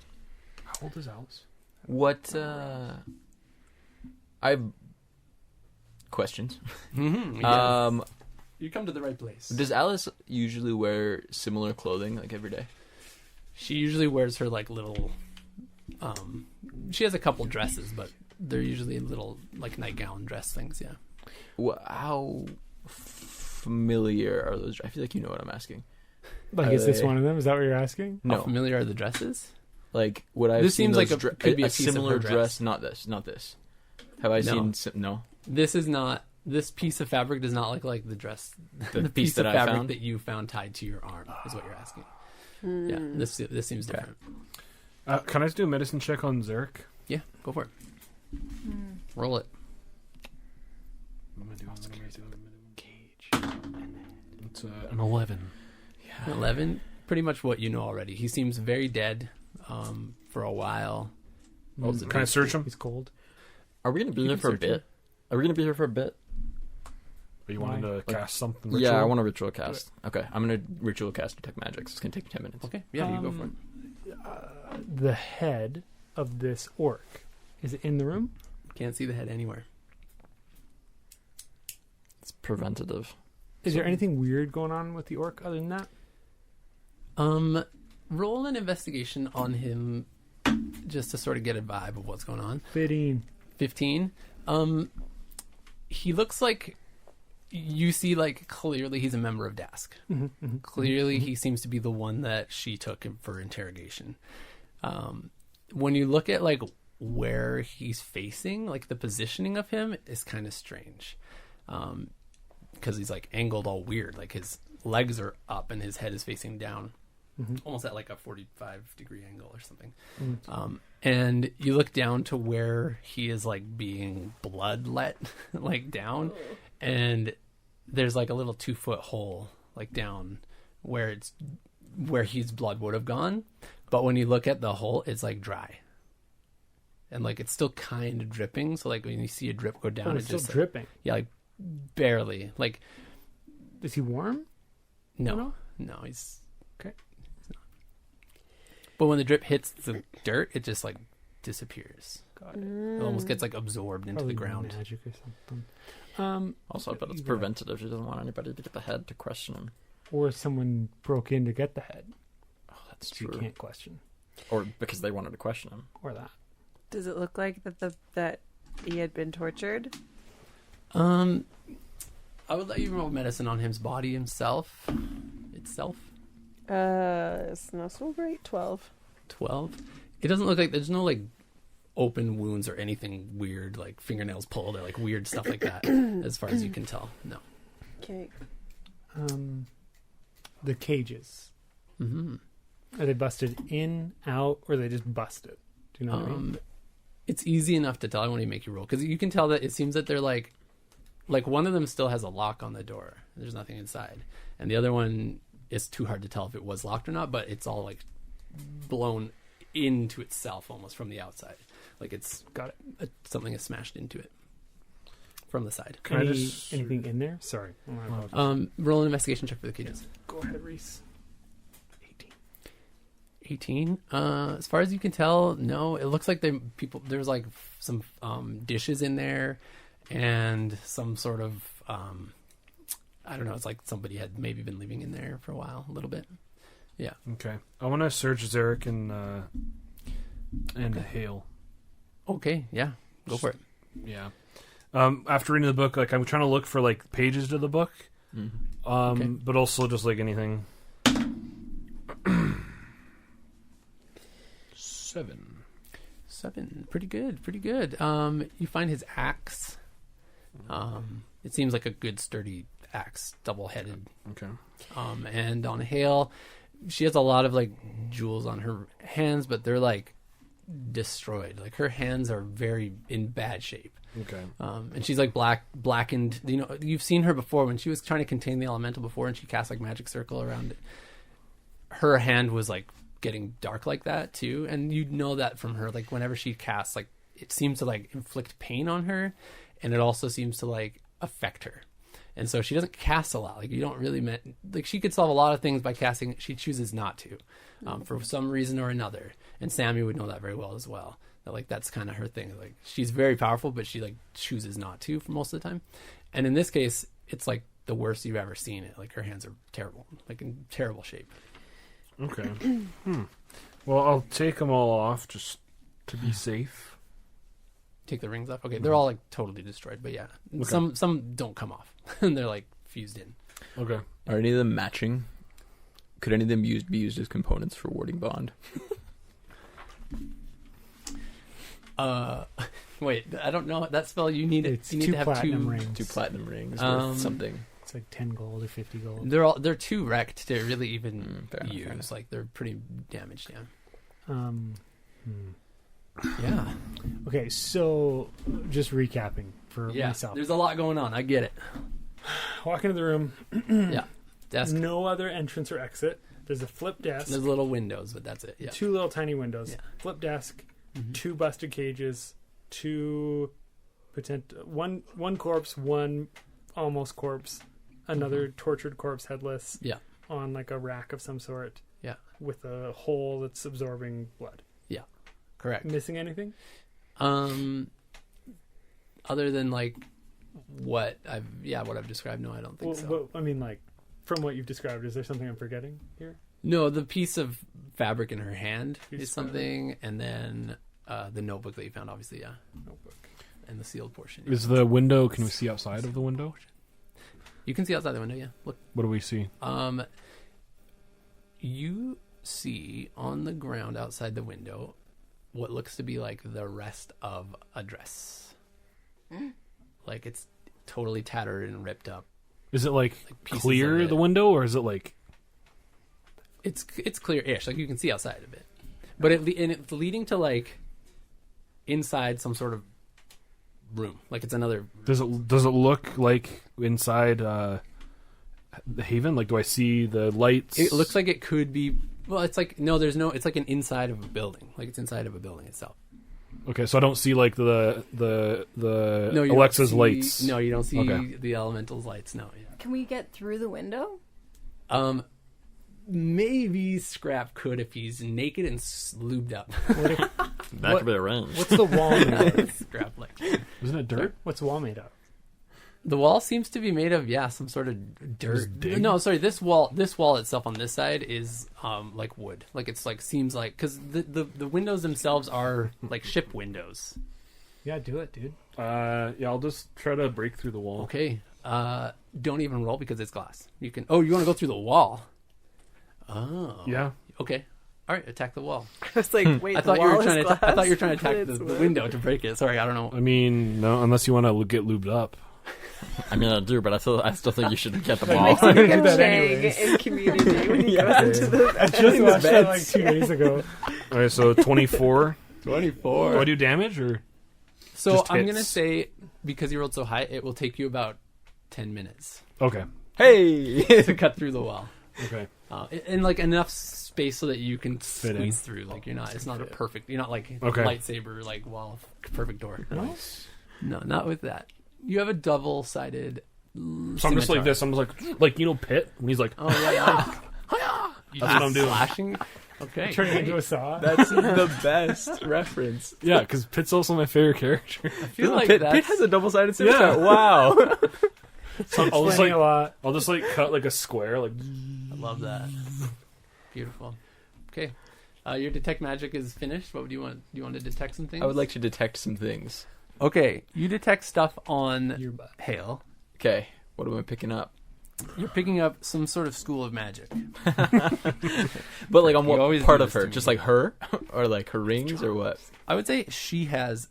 how old is Alice? What? I questions. Yes. You come to the right place. Does Alice usually wear similar clothing like every day? She usually wears her like little. She has a couple dresses, but they're usually little like nightgown dress things. Yeah. How familiar are those? I feel like you know what I'm asking. Like, is this one of them? Is that what you're asking? How No, familiar are the dresses? like would I? This seems like could be a piece of similar her dress. dress. Not this. Have I No. seen? No, This is not. This piece of fabric does not look like the dress. The piece that of I fabric found? that you found tied to your arm is what you're asking. Yeah. This seems different. Can I just do a medicine check on Zerk? Yeah. Go for it. Roll it. It's an 11. 11. Pretty much what you know already. He seems very dead. For a while. Can I search him? He's cold. are we gonna be You here can for a search bit? it. Are we gonna be here for a bit? But you wanted to cast something? Yeah, I ritual? want to ritual cast. Okay, I'm gonna ritual cast detect magic. So it's gonna take me 10 minutes. Okay. Yeah. You go for it. The head of this orc, is it in the room? Can't see the head anywhere. It's preventative. Is there anything weird going on with the orc other than that? Roll an investigation on him, just to sort of get a vibe of what's going on. 15. He looks like you see, like, clearly he's a member of Dask. Clearly he seems to be the one that she took him for interrogation. When you look at, like, where he's facing, like, the positioning of him is kind of strange. Because he's, like, angled all weird. Like, his legs are up and his head is facing down. Almost at, like, a 45-degree angle or something. And you look down to where he is, like, being bloodlet, like, down. And there's, like, a little 2-foot hole, like, down where his blood would have gone. But when you look at the hole, it's, like, dry. And, like, it's still kind of dripping. So, like, when you see a drip go down, It's it's still just dripping. yeah, like, barely. Like, Is he warm? no, he's Okay. he's not. But when the drip hits the dirt, it just, like, disappears. Got it. It almost gets, like, absorbed into Probably the ground. magic or something. Also, but it's Yeah. preventative. She doesn't want anybody to get the head to question him. Or someone broke in to get the head. Oh, that's So you true. can't question. Or because they wanted to question him. Or that. Does it look like that he had been tortured? I would let you roll medicine on his body itself. It's not so great. 12. 12. It doesn't look like there's no, like, open wounds or anything weird, like fingernails pulled or, like, weird stuff like that, as far as you can tell. No. Okay. The cages. Mm-hmm. Are they busted in, out, or are they just busted? Do you know what I mean? It's easy enough to tell. I want to make you roll because you can tell that it seems that they're like one of them still has a lock on the door. There's nothing inside, and the other one is too hard to tell if it was locked or not. But it's all, like, blown into itself almost from the outside, like it's Got it. Something is smashed into it from the side. Can I just... Anything in there? Sorry. Oh, I apologize. Roll an investigation check for the cages. Go ahead, Reese. 18. As far as you can tell, no. It looks like there's, like, some dishes in there and some sort of I don't know. It's like somebody had maybe been living in there for a while, a little bit. Yeah. Okay. I want to search Zarek and Hale. Okay. Yeah. Go for it. Yeah. After reading the book, like, I'm trying to look for, like, pages to the book. Mm-hmm. But also just, like, anything. 7. Pretty good. You find his axe. It seems like a good sturdy axe, double-headed. Okay. And on Hale, she has a lot of, like, jewels on her hands, but they're, like, destroyed. Like, her hands are very in bad shape. Okay. And she's, like, blackened. You know, you've seen her before when she was trying to contain the elemental before, and she cast, like, magic circle around it. Her hand was, like, getting dark like that too, and you know that from her. Like, whenever she casts, like, it seems to, like, inflict pain on her, and it also seems to, like, affect her. And so she doesn't cast a lot. Like, you don't really like, she could solve a lot of things by casting. She chooses not to, for some reason or another. And Sammy would know that very well as well. Like that's kind of her thing. Like she's very powerful, but she like chooses not to for most of the time. And in this case, it's like the worst you've ever seen it. Like her hands are terrible, like in terrible shape. Okay. Well, I'll take them all off just to be safe. Take the rings off. Okay, they're all like totally destroyed, but yeah, some don't come off, and they're like fused in. Okay. Are any of them matching? Could any of them be used as components for warding bond? Wait, I don't know that spell. You need It's you need two to have platinum two. rings. 2 platinum rings Um, worth something. It's like 10 gold or 50 gold. They're too wrecked to really even fair enough, use. fair enough. Like they're pretty damaged. Yeah. Hmm. Yeah. Okay, so just recapping for Yeah. myself. There's a lot going on. I get it. Walk into the room. Yeah. Desk. No other entrance or exit. There's a flip desk. There's little windows, but that's it. Yeah. 2 little tiny windows. Yeah. Flip desk. Mhm. 2 busted cages. 2 one corpse, 1 almost corpse, another tortured corpse headless. Yeah. On like a rack of some sort. Yeah. With a hole that's absorbing blood. Correct. Missing anything? Other than like what I've described. No, I don't think so. Well, I mean, like, from what you've described, is there something I'm forgetting here? No, the piece of fabric in her hand Piece is of fabric. something, and then the notebook that you found, obviously, yeah, Notebook. and the sealed portion. Is the window? Can we see outside of the window? You can see outside the window. Yeah, look. What do we see? You see on the ground outside the window what looks to be like the rest of a dress. Like it's totally tattered and ripped up. Is it like pieces clear of it. the window, or is it like? It's clear-ish, like you can see outside of it, but it's leading to like inside some sort of room. Like it's another. Does it look like inside the Haven? Like, do I see the lights? It looks like it could be. Well, it's like no, there's no. It's like an inside of a building. Like it's inside of a building itself. Okay, so I don't see like the No, you don't Alexa's see- lights. No, you don't see Okay. the elemental's lights. No, yeah. Can we get through the window? Maybe Scrap could if he's naked and lubed up. That could be a range. What's the wall made of? Scrap like Isn't it dirt? What's the wall made of? the wall seems to be made of some sort of dirt. Just dig? No, sorry, this wall itself on this side is like wood. Like it's like seems like because the windows themselves are like ship windows. Yeah, do it, dude. Yeah, I'll just try to break through the wall. Okay, don't even roll because it's glass. You can. Oh, you want to go through the wall? Oh, Yeah. Okay. All right, attack the wall. I was like, wait, I the thought you wall were is trying to. glass? I thought you were trying to But attack it's the wood. window to break it. Sorry, I don't know. I mean, no, unless you want to get lubed up. I mean, I do, but I still think you should get the Like, ball. makes it Like do a that Chang anyways. in Community when he Yeah. goes into the I just watched that like beds. 2 days ago. All right, so 24. 24. Do I do damage or? So Just I'm hits. gonna say because you rolled so high, it will take you about 10 minutes Okay. Hey! to cut through the wall, Okay. and like enough space so that you can Fit in. squeeze through. Like you're not. It's not a perfect. You're not like Okay. lightsaber like wall perfect door. Nice. No, not with that. You have a double-sided. So I'm just like this. I'm just like Pit when he's like, Oh yeah, yeah. That's what I'm doing. Slashing. Okay. Turn it into a saw. That's the best reference. yeah, because Pit's also my favorite character. I feel like Pit that's. has a double-sided scimitar. Yeah. Wow. So I'll just Explaining a lot. I'll just like cut like a square, like. I love that. Beautiful. Okay. Your detect magic is finished. What would you want? Do you want to detect some things? I would like to detect some things. Okay, you detect stuff on Your butt. Hale. Okay, what am I picking up? You're picking up some sort of school of magic. But like on You what always part do of this to her? me. Just like her, or like her rings, or what? I would say she is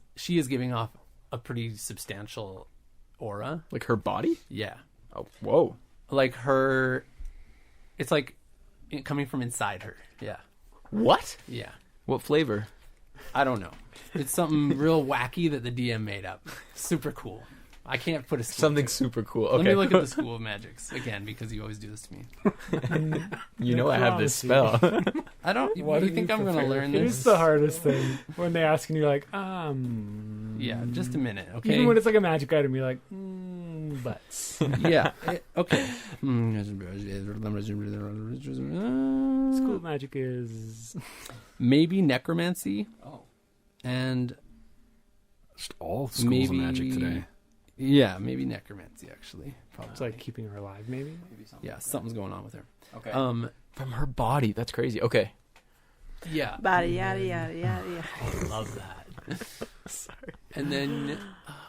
giving off a pretty substantial aura. Like her body? Yeah, Oh, whoa. like her. It's like coming from inside her. Yeah, What? yeah. What flavor? I don't know. It's something real wacky that the DM made up. Super cool. I can't put a school Something to it. super cool. Let Okay, me look at the School of Magics again because you always do this to me. you know I have this Promise you. spell. I don't. Why you do think you I'm going to prepare? learn It this? is the hardest thing when they ask and you're like, Yeah, just a minute, okay? Even when it's like a magic item, you're like, butts. Yeah, okay. School of magic is. Maybe necromancy. Oh. and Just all schools maybe of magic today. Yeah, maybe necromancy actually. Probably. It's like keeping her alive, maybe. Yeah, something's going on with her. Okay. From her body. That's crazy. Okay. Yeah. Bada yada yada yada yada. I love that. Sorry. And then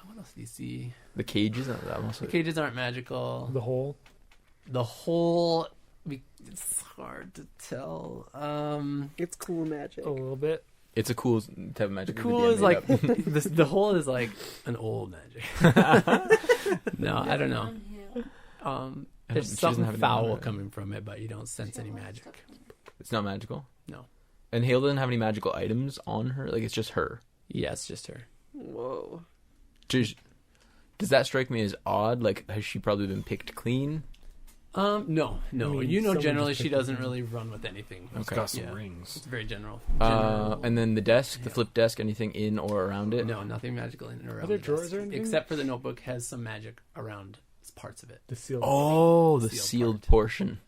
what else do you see? The cages. That must The cages aren't magical. The whole. The whole. It's hard to tell. It's cool magic. A little bit. It's a cool type of magic. The that cool DM is made like up. the whole is like an old magic. No, I don't know. There's She doesn't something have any foul mana. coming from it, but you don't sense any magic. It's not magical. No. And Hale doesn't have any magical items on her. Like it's just her. Yeah, it's just her. Whoa. Does that strike me as odd? Like has she probably been picked clean? No. I mean, You know, someone generally just she picked it. doesn't really run with anything. It's Okay. got some Yeah. rings. It's very general. And then the desk, the flip desk, anything in or around it? No, nothing magical in or around. Are there the drawers desk, or anything? except for the notebook has some magic around parts of it. The seal. Oh, the Sealed sealed part. portion.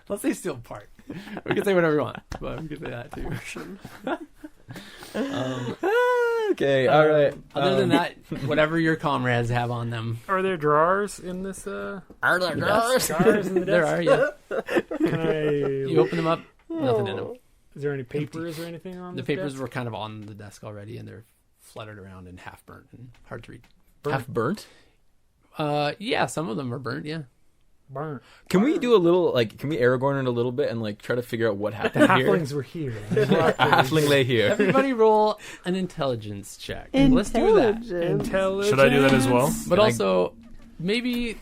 Let's say sealed part. We can say whatever we want, but we can say that too. Okay, all right. Other than that, whatever your comrades have on them, Are there drawers in this? Are there The desk. Drawers in the there desk? are. Yeah, Can I? you open them up, nothing in them. Is there any papers or anything on The this papers desk? were kind of on the desk already, and they're fluttered around and half burnt and hard to read. Half burnt? Yeah, some of them are burnt. Yeah. burnt. Can we do a little, like, can we Aragorn it a little bit and, like, try to figure out what The happened here? halflings were here. A halfling lay here. Everybody roll an intelligence check. Let's do that. Intelligence. Should I do that as well? But Can I- also, maybe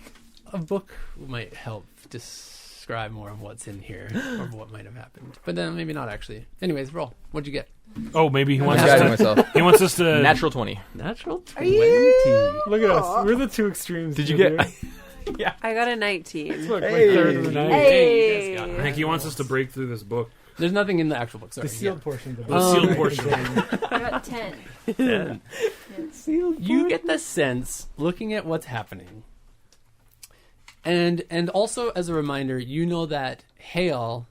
a book might help describe more of what's in here or what might have happened. But then maybe not actually. Anyways, roll. What'd you get? Oh, maybe he I'm wants guiding us to. myself. He wants us to. Natural 20. Natural Are 20. you- Look at us. We're the two extremes. Did you here. get... I got a 19. Look, Hey. like third of the night. Hey, you guys got I it. think he wants us to break through this book. There's nothing in the actual book. Sorry. The sealed portion. Of the The book. sealed portion. I got 10. Yeah. Yes. You get the sense, looking at what's happening, and also as a reminder, you know that Hale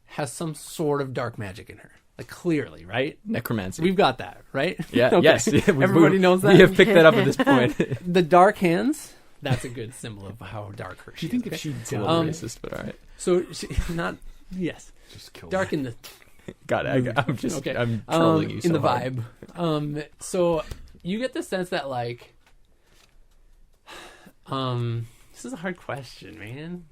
has some sort of dark magic in her. Like, clearly, right? Necromancy. We've got that, right? Yeah, Okay. yes. Everybody knows that. We have picked that up at this point. The dark hands, that's a good symbol of how dark her Do she you think is. if she It's a little Um, racist, but all right. So, she, not, yes. Just kill Dark in the Got it. I'm just, Okay. I'm trolling you so in the hard. vibe. So you get the sense that, like, this is a hard question, man.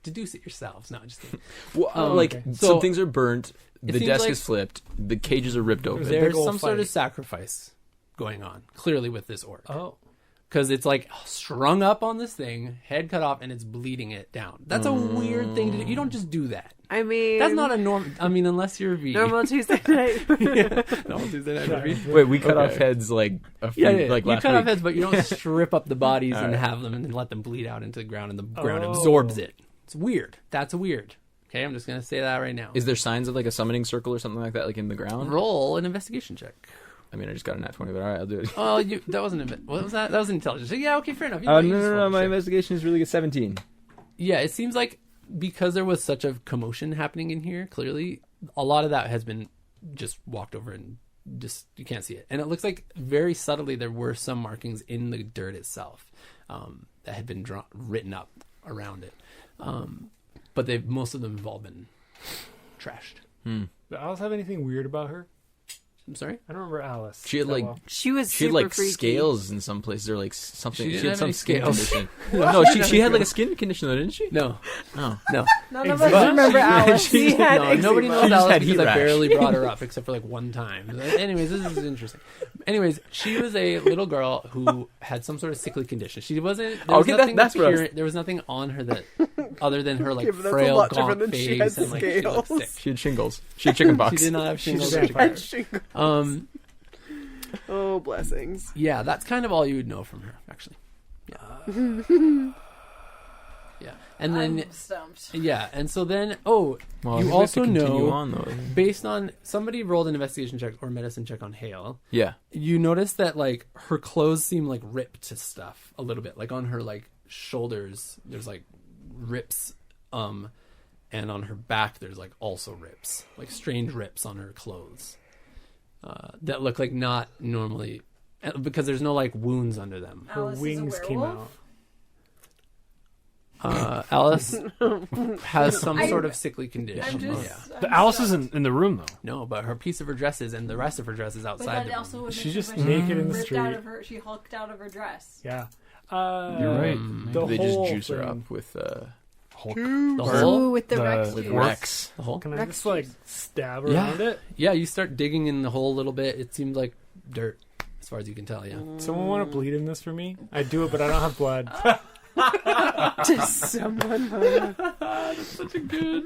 Deduce it yourselves. No, just kidding. Well, like, okay. some So, things are burnt, the seems desk like- is flipped, the cages are ripped open. There- There's big ol' some sort of fight. sacrifice going on, clearly, with this orc. Oh. Because it's like strung up on this thing, head cut off, and it's bleeding it down. That's a weird thing to do. You don't just do that. I mean, That's not a norm. I mean, unless you're a V. normal Tuesday night. Normal Tuesday night Sorry. V. Wait, we cut Okay. off heads like a few, Yeah. like You last cut off week. heads, but you don't strip up the bodies and Alright. have them and then let them bleed out into the ground, and the ground Oh. absorbs it. It's weird. That's weird. Okay, I'm just gonna say that right now. Is there signs of like a summoning circle or something like that, like in the ground? Roll an investigation check. I mean, I just got a nat 20, but all right, I'll do it. Oh, that wasn't what was that? That was intelligence. Yeah, okay, fair enough. You No, just rolled my shit. investigation is really good. 17. Yeah, it seems like because there was such a commotion happening in here, clearly a lot of that has been just walked over and just you can't see it. And it looks like very subtly there were some markings in the dirt itself that had been written up around it. But most of them have all been trashed. Hmm. Did Alice have anything weird about her? I'm sorry? I don't remember Alice. She had that like well. She was she had super like freaky. scales in some places, or like something. She She, didn't had have some any skin scales. condition. No, she had like a skin condition though, didn't she? No. Oh, No. None of Exactly. us remember Alice. She had No, nobody eczema. knows just Alice had because heat I rash. barely brought her up except for like one time. Anyways, this is interesting. Anyways, she was a little girl who had some sort of sickly condition. She wasn't. There was Okay, nothing that's what I was- there was nothing on her that, other than her like Yeah, but that's a frail, lot gaunt different than she face had and like she looked scales. sick. she had shingles. She had chicken She pox. did not have She's shingles. a or vampire. chicken pox. Oh, blessings. Yeah, that's kind of all you would know from her, actually. Yeah, and then I'm stumped. yeah, and so then you Well, I think we have also to continue know on, though. based on somebody rolled an investigation check or medicine check on Hale. Yeah. You notice that like her clothes seem like ripped to stuff a little bit, like on her like shoulders there's like rips, and on her back there's like also rips, like strange rips on her clothes. that look like not normally, because there's no like wounds under them. Her Alice is a wings came werewolf? out. Alice has some sort of sickly I'm condition. just. Yeah. The Alice isn't in the room though. No, but her piece of her dress is, and the rest of her dress is But outside that the also room. would She's make just her naked in the ripped street. out of her. She hulked out of her dress. Yeah. You're right. The They just whole juice her thing. up with Hulk. The Ooh, hole? with the Rex with juice. Rex. The hole? Can I Rex just like juice. stab Yeah. around it? Yeah, you start digging in the hole a little bit. It seems like dirt, as far as you can tell, yeah. Someone want to bleed in this for me? I do it, but I don't have blood. Just someone. Such a good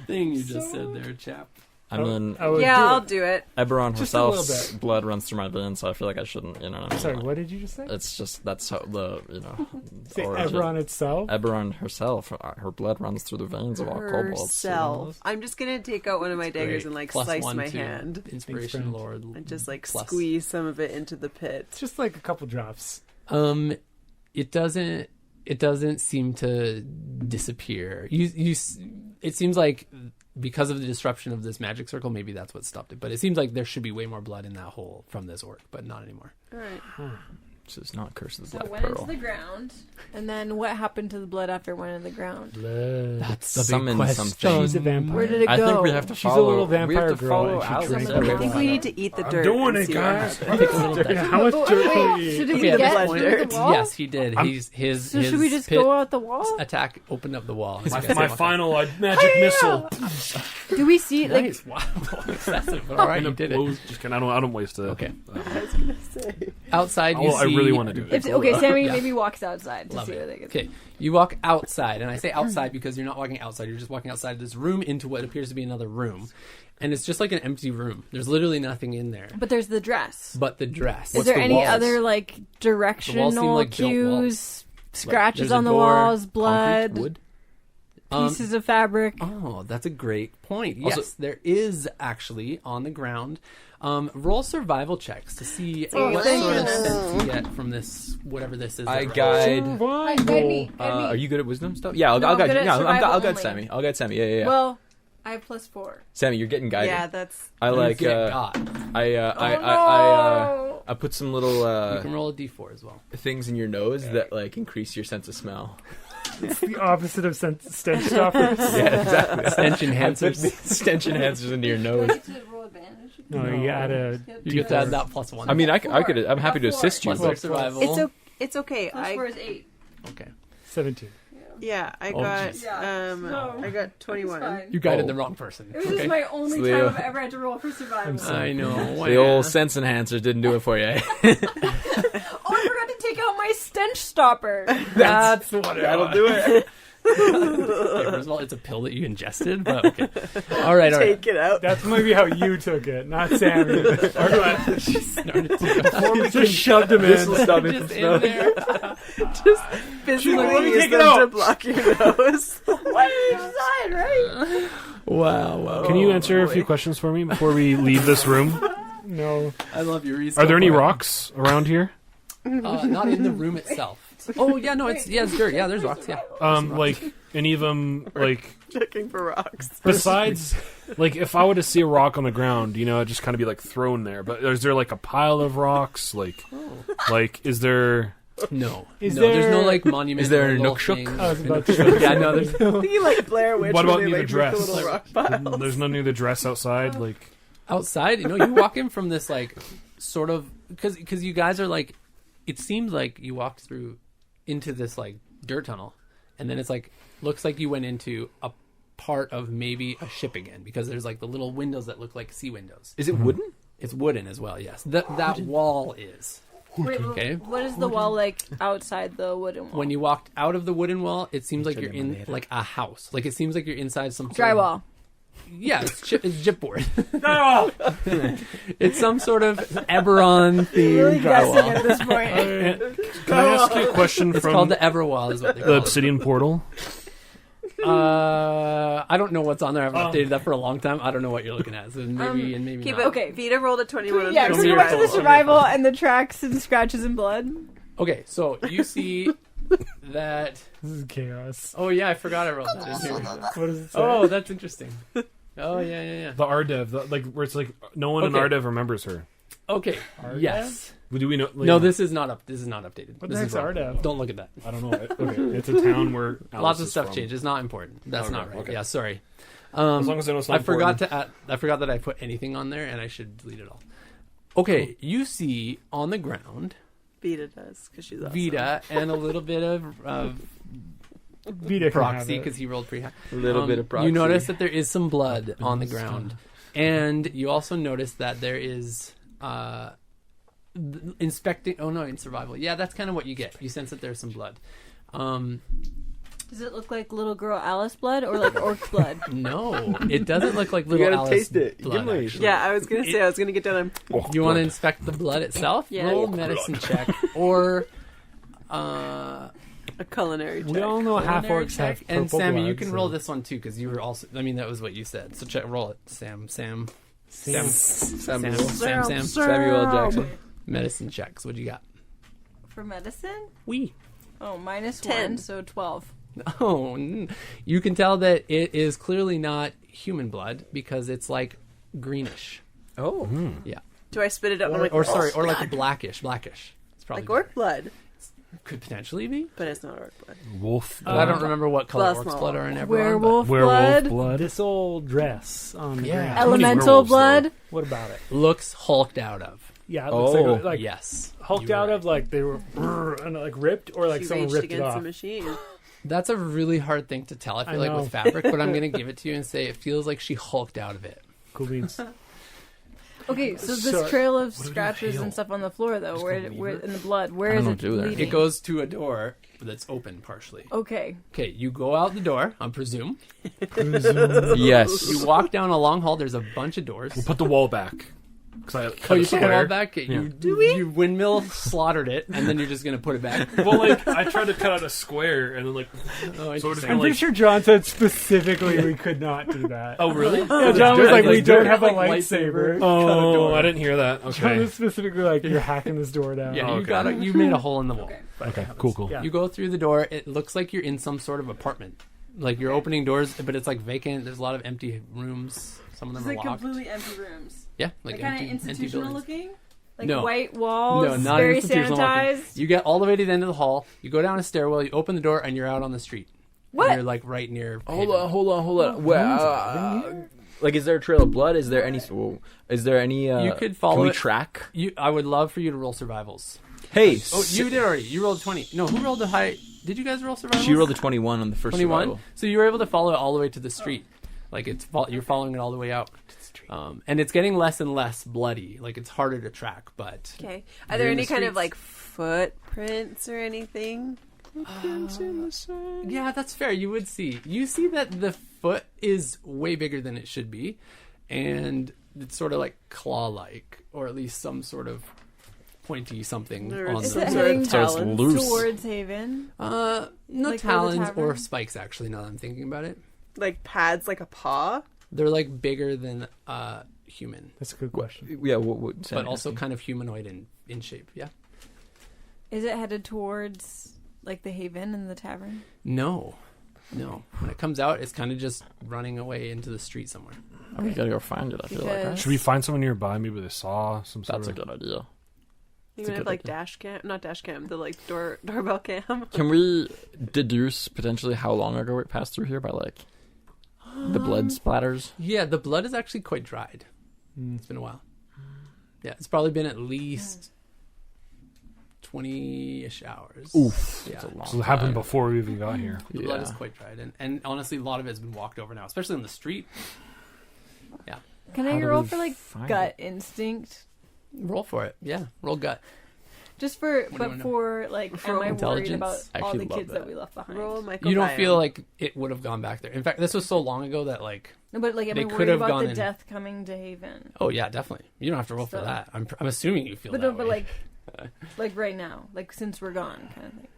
thing you just said there, chap. I mean, I would Yeah, do I'll it. do it. Eberron Just a little herself's bit. blood runs through my veins, so I feel like I shouldn't. You know what I mean? Sorry, Like, what did you just say? It's just that's how Say origin. Eberron itself? Eberron herself, her blood runs through the veins of all kobolds. Herself. I'm just gonna take out one of my daggers Great. and like Plus slice one my to hand Inspiration friend. Lord. and just like plus. squeeze some of it into the pit. Just like a couple drops. It doesn't seem to disappear. It seems like because of the disruption of this magic circle, maybe that's what stopped it. But it seems like there should be way more blood in that hole from this orc, but not anymore. All right. This is not Curse of the So Black it went Pearl. into the ground, and then what happened to the blood after it went in the ground? That's the big Summon question. something. She's a vampire. Where did it go? I think we have to She's a follow. little we have vampire to girl, follow and she Alice drank everywhere. I think we need to eat the dirt. doing and it, see what guys. happens. Take a little Yeah, dirt. how much Oh, dirt wait, can we eat? should it Okay, get blood through dirt. the wall? Yes, he did. His So should we just pit go out the wall? attack opened up the wall. My final magic missile. Do we see like? Nice. Wow. Excessive. All right, you did it. Just kidding. I don't waste it. Okay. Outside, you I see... really want to do it. Okay, Sammy Yeah. maybe walks outside to Love see it. what they get. Okay, you walk outside, and I say outside because you're not walking outside. You're just walking outside this room into what appears to be another room, and it's just like an empty room. There's literally nothing in there But there's the dress. but the dress. Is there the any walls? other like directional like built cues? walls. Scratches There's on a the door, walls, concrete, blood, wood. pieces of fabric. Oh, that's a great point. Yes, Also- there is actually on the ground. Roll survival checks to see Oh, what thank sort of goodness. sense you get from this, whatever this is. I that- guide. Guide me. Are you good at wisdom stuff? Yeah, I'll No, I'm guide good you. at Yeah, survival I'll guide only. Sammy. I'll guide Sammy. Yeah. Well, I have +4. Sammy, you're getting guided. Yeah, that's. I like. You get got. I put some little You can roll a d4 as well. things in your nose that like increase your sense of smell. It's the opposite of stench stoppers. Yeah, exactly. Stench I put enhancers. the stench enhancers into your nose. No, you add a You get to add that +1. I mean, I could. I'm happy to assist you. plus their But survival. It's okay. +4 is 8. Okay. 17. Yeah, I Oh, got geez. I got 21. You guided Oh. the wrong person. It was Okay. just my only Leo. time I've ever had to roll for survival. I know. the old sense enhancers didn't do it for you. Oh, I forgot to take out my stench stopper. That's what That'll do it. Okay, first of all, it's a pill that you ingested, but okay. All right. Take it out. That's maybe how you took it, not Sammy. Before we Just shoved him This in. will stop me from just in smelling. there. Just physically let me use take it them to out. block your nose. One side, right? Wow. Can you answer a few questions for me before we leave this room? No. I love your reason. Are there any rocks around here? Not in the room itself. Oh yeah, no, it's dirt. Yeah, there's rocks. Yeah. Like any of them, like Checking for rocks. besides, like if I were to see a rock on the ground, it'd just kind of be like thrown there. But is there like a pile of rocks? Like is there? No. Is There's no there- like monument. Is there a little nook shook? thing. I was about to say. Yeah, no, there's Thinking like Blair Witch. What where about they, near the like, dress? make the little rock piles. There's none near the dress outside. Like outside. You walk in from this like sort of because you guys are like, it seems like you walked through into this like dirt tunnel, and then it's like looks like you went into a part of maybe a ship again because there's like the little windows that look like sea windows. Is it wooden? It's wooden as well. Yes, that wall is. Wait, Okay. what is the wall like outside the wooden wall? When you walked out of the wooden wall, it seems like you're in like a house. Like it seems like you're inside some sort of- Drywall. Yeah, it's chipboard. It's some sort of Eberron themed drywall. at this point. can I ask you a question It's from called the Everwall, is what they the call it. obsidian portal? I don't know what's on there. I've updated that for a long time. I don't know what you're looking at. So maybe and maybe Keep not. it. Okay. Vita rolled a 21. Yeah, Show so me we your went to the total. survival and the tracks and scratches and blood. Okay, so you see that. This is chaos. Oh yeah, I forgot I wrote that in here. What does it say? Oh, that's interesting. Oh yeah. The Ardev, like where it's like no one in Okay. Ardev remembers her. Okay. Ardev? Yes. Do we know? Like, No, this is not up. This is not updated. What this the is heck's wrong. Ardev? Don't look at that. I don't know. Okay, it's a town where Alice Lots of is stuff from. changed. It's not important. That's Okay, not right. okay. Yeah, sorry. As long as I know it's not I forgot important. to add, I forgot that I put anything on there, and I should delete it all. Okay, you see on the ground Vita does because she's awesome. Vita and a little bit of Vita can have proxy it. because he rolled pretty high. A little bit of proxy. You notice that there is some blood on the ground, and you also notice that there is inspecting. Oh no, in survival, yeah, that's kind of what you get. You sense that there's some blood. Does it look like little girl Alice blood or like orc blood? No, it doesn't look like little gotta Alice taste it. blood. Gimli. Actually. Yeah, I was gonna say I was gonna get down and You want to inspect the blood itself? Yeah. Roll a Oh, medicine check or a culinary check. We all know half culinary orcs check. have And purple Sammy, blood, you can so- roll this one too because you were also. I mean, that was what you said. So roll it, Sam. Sam. Samuel Jackson. Medicine checks. What do you got? For medicine? We. Oh, minus 10. 1, so 12. Oh, you can tell that it is clearly not human blood because it's like greenish. Oh. Yeah. Do I spit it up? I'm like, Or sorry, oh, or like God. blackish. It's probably Like orc blood, could potentially be. but it's not orc blood. Wolf. I don't remember what color Plus orcs small. blood are in Eberron. Werewolf Werewolf blood? blood. This old dress on the Yeah. ground. How many Elemental werewolves, blood? What about it? But looks hulked out of. Yeah, it looks Oh. like Yes. hulked You were out right. of like they were and like ripped or like She someone raged ripped it against off. the machine. That's a really hard thing to tell. I feel I like know. with fabric, but I'm going to give it to you and say it feels like she hulked out of it. Cool beans. Okay, so this Sorry. trail of What do we do with scratches hail? and stuff on the floor, though, Just where gonna leave where it? in the blood, where I is don't it do that. leading? It goes to a door that's open partially. Okay. Okay, you go out the door, I presume. Yes. You walk down a long hall. There's a bunch of doors. We'll put the wall back. Cause I Oh, cut you a put it all square. back? Yeah. You windmill slaughtered it, and then you're just going to put it back. Well, like I tried to cut out a square, and then like, Oh, so it's interesting. kind I'm of pretty like. sure John said specifically we could not do that. Oh really? Yeah, John was like, we don't have a Like lightsaber. Oh, I didn't hear that. John Okay. was specifically like, you're hacking this door down. Yeah, Oh, you okay. you made a hole in the wall. Okay. Cool. Yeah. You go through the door. It looks like you're in some sort of apartment. Like you're opening doors, but it's like vacant. There's a lot of empty rooms. Some of them It's are like locked. completely empty rooms. Yeah, like Like kind of empty institutional buildings. looking? Like No. white walls, No, not very institutional looking. sanitized. You get all the way to the end of the hall. You go down a stairwell. You open the door, and you're out on the street. What? And you're like right near. Hold Haven. on. Well, like, is there a trail of blood? Is there any? Is there any? You could follow Can we it. track? I would love for you to roll survivals. Hey, Oh, you did already. You rolled 20. No, who rolled the high? Did you guys roll survivals? She rolled a 21 on the first 21. survival. So you were able to follow it all the way to the street. Like you're following it all the way out. And it's getting less and less bloody. Like it's harder to track, but Okay. You're Are there in any the kind of streets. like footprints or anything? Footprints in the sand. yeah, that's fair. You would see. You see that the foot is way bigger than it should be, and it's sort of like claw-like, or at least some sort of pointy something There on Is Some it them. sort of heading talons. loose. towards Haven? No Like for the talons or tavern? spikes. Actually, now that I'm thinking about it, Like pads, like a paw. they're like bigger than human, That's a good question. Yeah, what but also kind of humanoid in shape. Yeah. Is it headed towards like the Haven and the tavern? No. When it comes out, it's kind of just running away into the street somewhere. we gotta go find it. I feel like Because- right? Should we find someone nearby? Maybe with a saw, some sort That's a of. good idea. You It's a have good like idea. dash cam, not dash cam, the like doorbell cam. Can we deduce potentially how long ago it passed through here by like the blood splatters? Yeah, the blood is actually quite dried. It's been a while. Yeah, it's probably been at least 20-ish hours. Oof. Yeah. That's a long So it happened time. before we even got here. The blood is Yeah. quite dried, and honestly, a lot of it has been walked over now, especially on the street. Yeah, Can How I do roll we for like find gut instinct? roll for it. Yeah, roll gut. Just for, do you but wanna know? for like, For am I worried intelligence? about I all actually the love kids that that. we left behind? Roll Michael. You don't feel like it would have gone back there. In fact, this was so long ago that like, No, but like, am They I could worried have about gone the in- death coming to Haven? oh yeah, definitely. You don't have to roll for So- that. I'm assuming you feel But that no, but way. like right now, like since we're gone, kind of thing.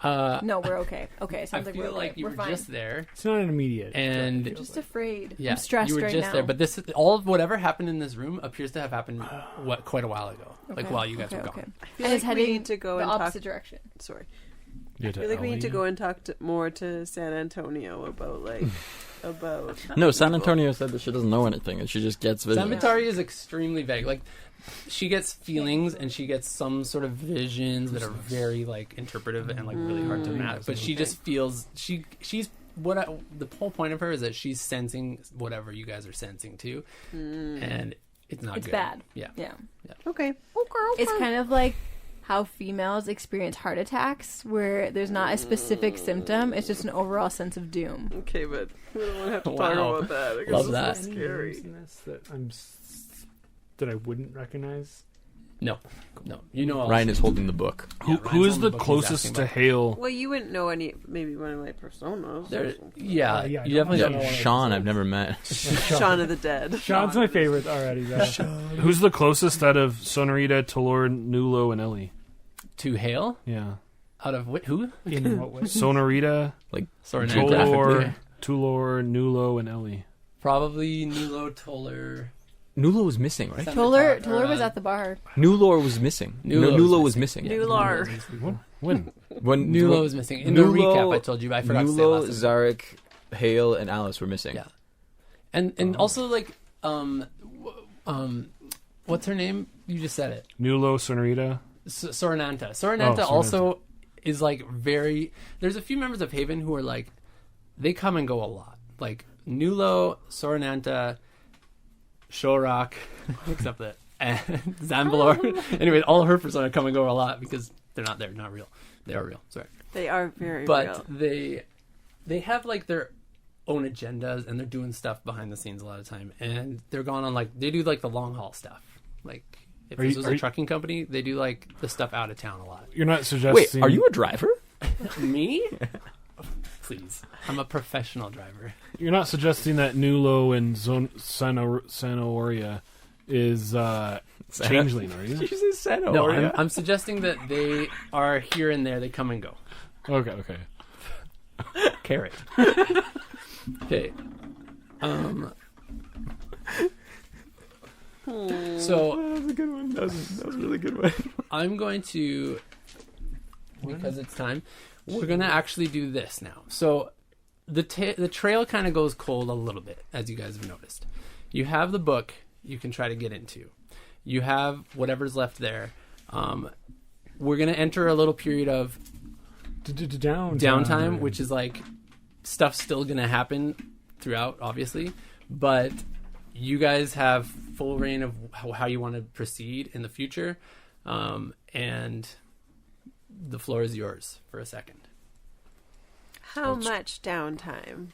Uh, No, we're okay. Okay, I sounds like feel we're like okay. you We're were fine. just there, It's not an immediate. and I'm just afraid. yeah, I'm stressed you were right just now. there. But this, all of whatever happened in this room appears to have happened quite a while ago, like Okay, while you guys okay, were okay. gone. I And feel like it's we heading need to go the and talk. opposite direction. Sorry. Yeah, I feel like we need to go and talk more to San Antonio about like about. No, San Antonio said that she doesn't know anything, and she just gets visions. Samatari is extremely vague. Like, she gets feelings and she gets some sort of visions that are very like interpretive and like really hard to map. But she just feels she's the whole point of her is that she's sensing whatever you guys are sensing too, and it's not It's good. bad. Yeah. Yeah. Okay. It's kind of like how females experience heart attacks, where there's not a specific symptom, it's just an overall sense of doom. Okay, but we don't want to have to Wow. talk about that. because Love this that. is Any scary. names in this that I wouldn't recognize? No, you know. Ryan is holding the book. Yeah, Who Ryan's is on the book he's closest asking to about. Hale? Well, you wouldn't know any. Maybe one of my personas. There, yeah, Yeah, I you don't definitely know. don't. Sean, I've never met. Shaun of the Dead. Sean's my favorite already, though. Who's the closest out of Sonorita, Tolor, Nulo, and Ellie? To Hale Yeah. out of who? In what way? Sonorita, Sorry, Tolor, Nulo, and Ellie. Probably Nulo, Toller. Nulo was missing, right? Toller was at the bar. Nulor was missing. Nulo Was missing. Nular. When? When Nulo was missing. In the recap, I told you, but I forgot to say Nulo, last time. Zarek, Hale, and Alice were missing. Yeah. And also like what's her name? You just said it. Nulo, Sonorita. Sorananta. Sorananta Oh, also is like very. There's a few members of Haven who are like, they come and go a lot. Like Nulo, Sorananta, Shorak, except that, and Zambalor. Anyway, all of her personas come and go a lot because they're not there, not real. They are real. Sorry, They are very but real. they have like their own agendas and they're doing stuff behind the scenes a lot of time, and they're gone on like they do like the long haul stuff. Like if Are this you- was are a you- trucking company, they do like the stuff out of town a lot. You're not suggesting. Wait, are you a driver? Me? Please, I'm a professional driver. You're not suggesting that Nulo and Sanoria is changeling, are you? No, I'm suggesting that they are here and there. They come and go. Okay. Carrot. Okay. So That was a good one. That was a really good one. I'm going to, because it's time, we're going to actually do this now. So the trail kind of goes cold a little bit, as you guys have noticed. You have the book you can try to get into. You have whatever's left there. We're going to enter a little period of downtime, which is like stuff's still going to happen throughout, obviously. But you guys have full reign of how you want to proceed in the future. And the floor is yours for a second. How much downtime?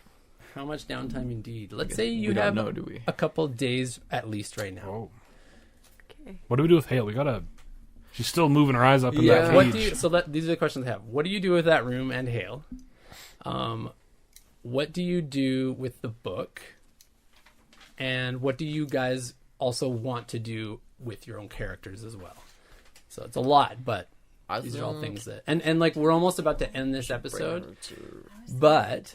How much downtime indeed? Let's guess say you we don't have know, do we? a couple days at least right now. Oh. Okay. What do we do with Hale? We gotta. She's still moving her eyes up in that What cage. do you, so these are the questions I have. What do you do with that room and Hale? What do you do with the book? And what do you guys also want to do with your own characters as well? So it's a lot, but these are all things that and like we're almost about to end this episode, but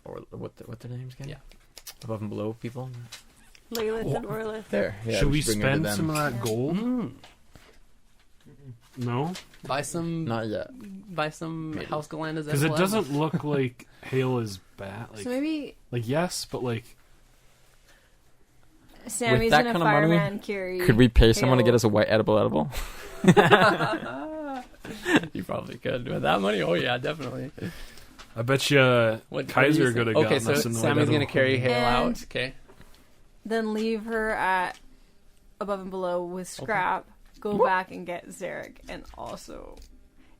Or what their names again? Yeah. Above and below people. Lilith and Orlith. There. Yeah, Should we should bring her to spend some of them. that gold? No, buy some Not yet. House Galandas because it doesn't look like Hale is bad. Like, So maybe yes, but like Sammy's that gonna kind of money, fireman carry. Could we pay someone to Hale. get us a white edible? You probably could with that money. Oh yeah, definitely. I bet you What Kaiser do you could have think? gotten Okay, so us in the Sammy's white gonna carry Hale And- out. Okay. Then leave her at above and below with Scrap. Go back and get Zarek, and also,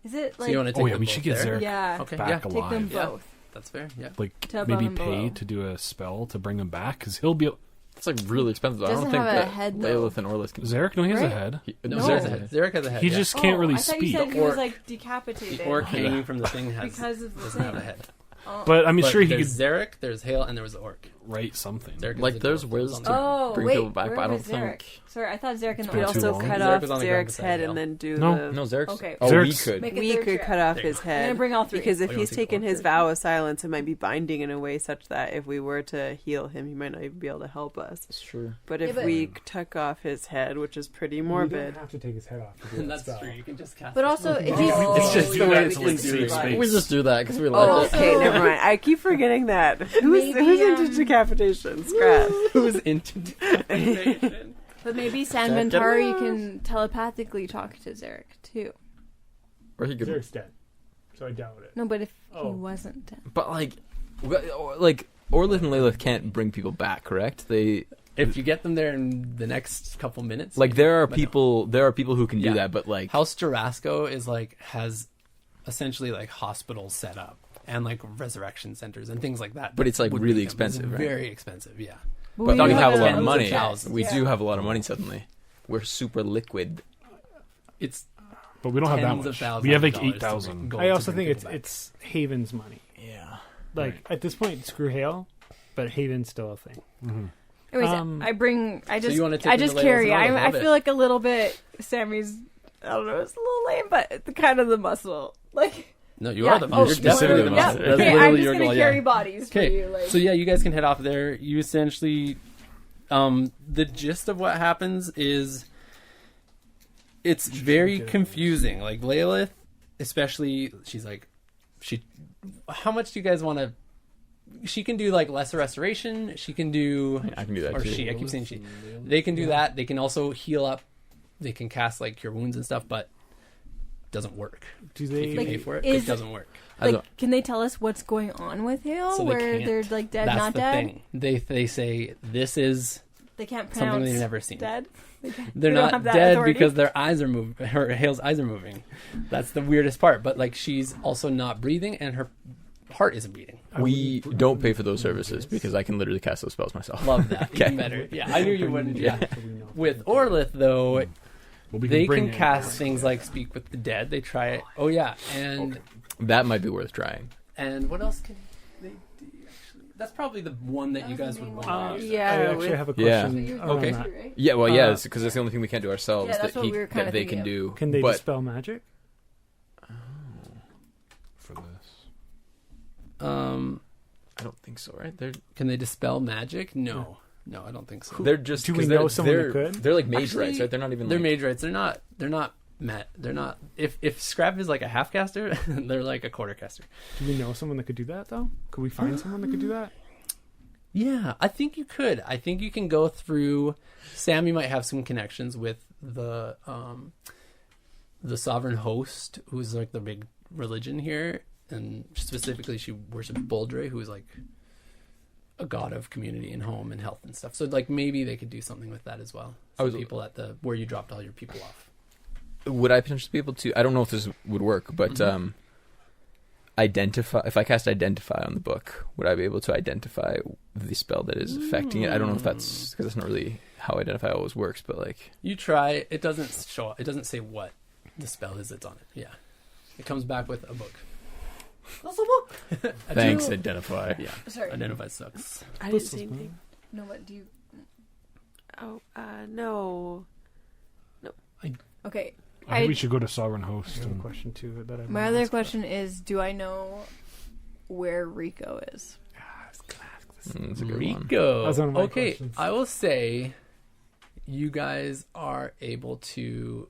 is it So like you want to take Oh yeah, them we both should get there? Zarek yeah? Okay, back yeah. Take them alive. Yeah. both. That's fair. Yeah. Like To above maybe and pay below. to do a spell to bring him back because he'll be. It's like really expensive. I don't Doesn't think have a that head, though. Lilith and Orlith can. Zarek, no, he has a Right? head. No, No. Zarek has a head. Zarek has a head. He yeah. just can't really I thought speak. you said he Or- was like decapitated. The orc hanging from the thing has Because of the doesn't have a thing. head. Oh. But I mean, But sure he could. there's Zarek, there's Hale, and there was the orc. write something. Zarek is Like, the there's dwarf ways that's on to the- Oh, bring wait, people back, where but I don't was Zarek? think. Sorry, I thought Zarek in the We been too also long. cut Zarek off was on the ground Zarek's beside head Hale. and then do No. the. No, Zarek's. Okay. Oh, Zarek's- we could. Make it We third could chair. cut off There you his go. I'm head gonna bring all three. because if Oh, you he's wanna take taken all his three? vow of silence, it might be binding in a way such that if we were to heal him, he might not even be able to help us. It's true. But Yeah, if but- we took off his head, which is pretty You morbid, don't have to take his head off. To do that That's spell. true. You can just cast. But it. also, if Oh, he's It's just you the way guys it's can like do safe it. space. We just do that because we like oh, it. okay, never mind. I keep forgetting that. Who's Maybe, into decapitation? Scrap. Who's into decapitation? But maybe San Jack it Ventari off. can telepathically talk to Zarek too. Or he could. Zarek's dead, so I doubt it. No, but if Oh. he wasn't dead. But like Orlith and Lilith can't bring people back, correct? They If you get them there in the next couple minutes, like there are but no. people who can do Yeah. that, but like House Jarasco is like has essentially like hospitals set up and like resurrection centers and things like that. But it's, like, would really make them expensive, right? Very expensive, yeah. but we we have a lot tens of of money. thousands. We Yeah. do have a lot of money suddenly. We're super liquid. It's But we don't have that tens of much. thousands. We have like of dollars 8,000. to go I to also bring think people back. it's Haven's money. Yeah. Like at this point, screw Hale, but Haven's still a thing. Mm-hmm. Anyways, Um, I So you wanna take I him just to carry. Layla's and all I of it? feel like a little bit. Sammy's, I don't know, it's a little lame, but the kind of the muscle. Like, No, you yeah. are the Oh, you're sh- definitely the yeah. muscle. That's okay, I'm literally just your gonna goal, carry yeah. bodies for Okay, you. Like, so yeah, you guys can head off there. You essentially, the gist of what happens is, it's very confusing. Like Lilith, especially, she's like, how much do you guys want to? She can do like lesser restoration. She can do, I can do that or too. she. I keep saying she. They can do that. They can also heal up. They can cast like cure wounds and stuff, but it doesn't work. Do If they? you Like, pay for it, is- it doesn't work. I like, don't- can they tell us what's going on with Hale? So they where can't. they're like dead, That's not the dead. thing. They say this is They can't something pronounce they've never seen. dead. They're They don't not have that dead authority. because their eyes are moving. Her Hale's eyes are moving. That's the weirdest part. But like she's also not breathing, and her heart isn't beating. We don't pay for those services because I can literally cast those spells myself. Love that. Okay. Even better. Yeah, I knew you wouldn't. Yeah. So we know. With Orlith though, Well, we they bring can in- cast things like Speak with the Dead. They try it. Oh yeah, and That might be worth trying. and what else can they do? Actually, that's probably the one that you guys would want. to use. yeah, I actually with- have a Yeah. question. Okay. that. Yeah, well, yeah, Uh, because that's the only thing we can't do ourselves Yeah, that's that, what we were kinda that they thinking can of. do. Can they but dispel magic? for this. I don't think so, right? They're Can they dispel magic? No, I don't think so. they're just Do we 'cause know they're, someone that they're, could? They're like mage Actually, rights, right? They're not even They're like, mage rights. They're not met. They're not. If Scrap is like a half caster, they're like a quarter caster. Do we know someone that could do that though? Could we find someone that could do that? Yeah, I think you could. I think you can go through. Sammy might have some connections with the sovereign host, who's like the big religion here, and specifically she worships Boldre, who is like a god of community and home and health and stuff. So like maybe they could do something with that as well. I was- Some people at the where you dropped all your people off. Would I potentially be able to? I don't know if this would work, but Mhm. Identify. If I cast Identify on the book, would I be able to identify the spell that is affecting it? I don't know if that's because that's not really how Identify always works, but like You try. It doesn't show. It doesn't say what the spell is that's on it. Yeah, it comes back with a book. That's a book. thanks Identify. Yeah, Sorry. Identify sucks. I didn't say anything. No, what do you? Oh, no. Okay. I think we should go to Sovereign I Host. have a And question too that I. My other question is, do I know where Rico is? That's a good one. Rico. That's one of my Okay, questions. I will say, you guys are able to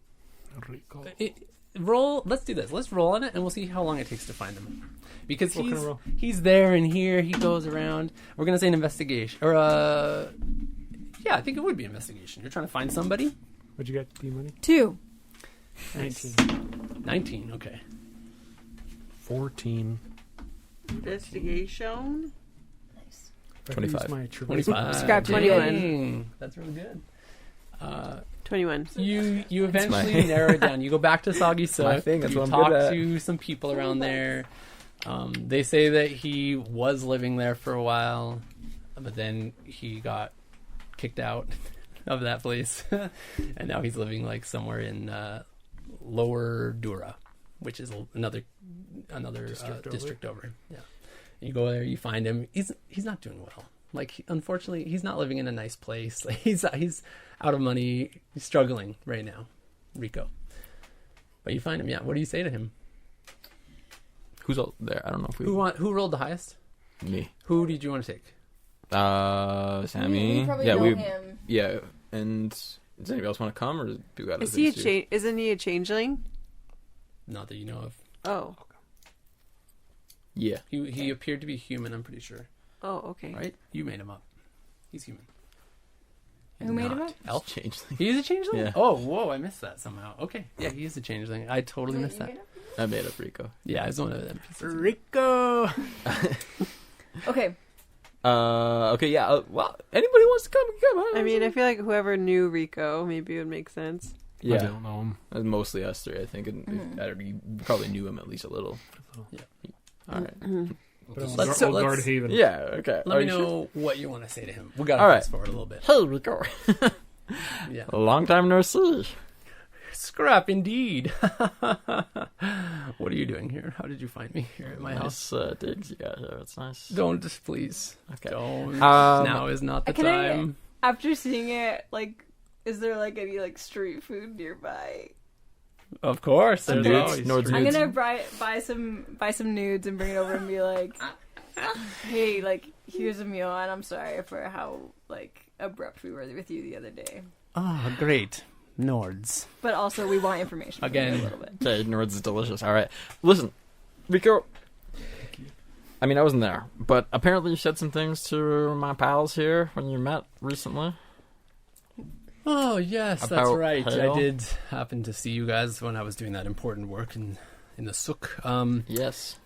roll. Let's do this. Let's roll on it, and we'll see how long it takes to find them. Because What kind of roll? he's there and here. He goes around. We're gonna say an investigation, or yeah, I think it would be investigation. You're trying to find somebody. What'd you get? D money? 2. 19. 19. Okay. 14. Investigation. Nice. If I could use 25. my charisma- 25. Scrap 21. Dang, that's really good. 21. You eventually my- narrow it down. You go back to Soggy Sook. my thing, that's You what I'm talk good at. to some people around there. They say that he was living there for a while, but then he got kicked out of that place, and now he's living like somewhere in Lower Dura, which is another district over. Yeah, you go there, you find him. He's not doing well. Like, unfortunately, he's not living in a nice place. Like, he's out of money. He's struggling right now, Rico. But you find him, yeah. What do you say to him? Who's all there? I don't know if we. Who rolled the highest? Me. Who did you want to take? Sammy. We probably yeah, know him. Yeah, and does anybody else want to come, or do we got? Isn't he a changeling? Not that you know of. Oh. Yeah. He appeared to be human, I'm pretty sure. Oh, okay. Right? You made him up. He's human. Who made him Not. up? Elf? Changeling. He is a changeling? Yeah. Oh, whoa, I missed that somehow. Okay. Yeah, he is a changeling. I totally missed that. I made up Rico. Yeah, it's one of them pieces. Rico. Okay. Okay, yeah. Well, anybody wants to come? Huh? I mean, I feel like whoever knew Rico, maybe it would make sense. I Yeah. don't know him. It was mostly us three, I think. And you probably knew him at least a little. Yeah. All right. But Let's- I'll let's- guard Haven. Yeah, okay. Let Are me you sure? know what you want to say to him. We got to All right. fast forward a little bit. Hey, Rico. Yeah. A long time no see. Scrap, indeed. What are you doing here? How did you find me here at my house? Nice digs you got here. It's nice. Don't, just please. Okay. Don't. Now is not the Can I- time. After seeing it, like, is there like any like street food nearby? Of course. There's Nudes? always Nudes, street- I'm nudes. gonna buy some nudes and bring it over and be like, hey, like, here's a meal, and I'm sorry for how like abrupt we were with you the other day. Ah, great. Nords. But also, we want information from you Again. a little bit. Okay, Nords is delicious. All right. Listen, Rico. I mean, I wasn't there, but apparently you said some things to my pals here when you met recently. Oh, yes, that's About right. Hale? I did happen to see you guys when I was doing that important work in the souk. Yes.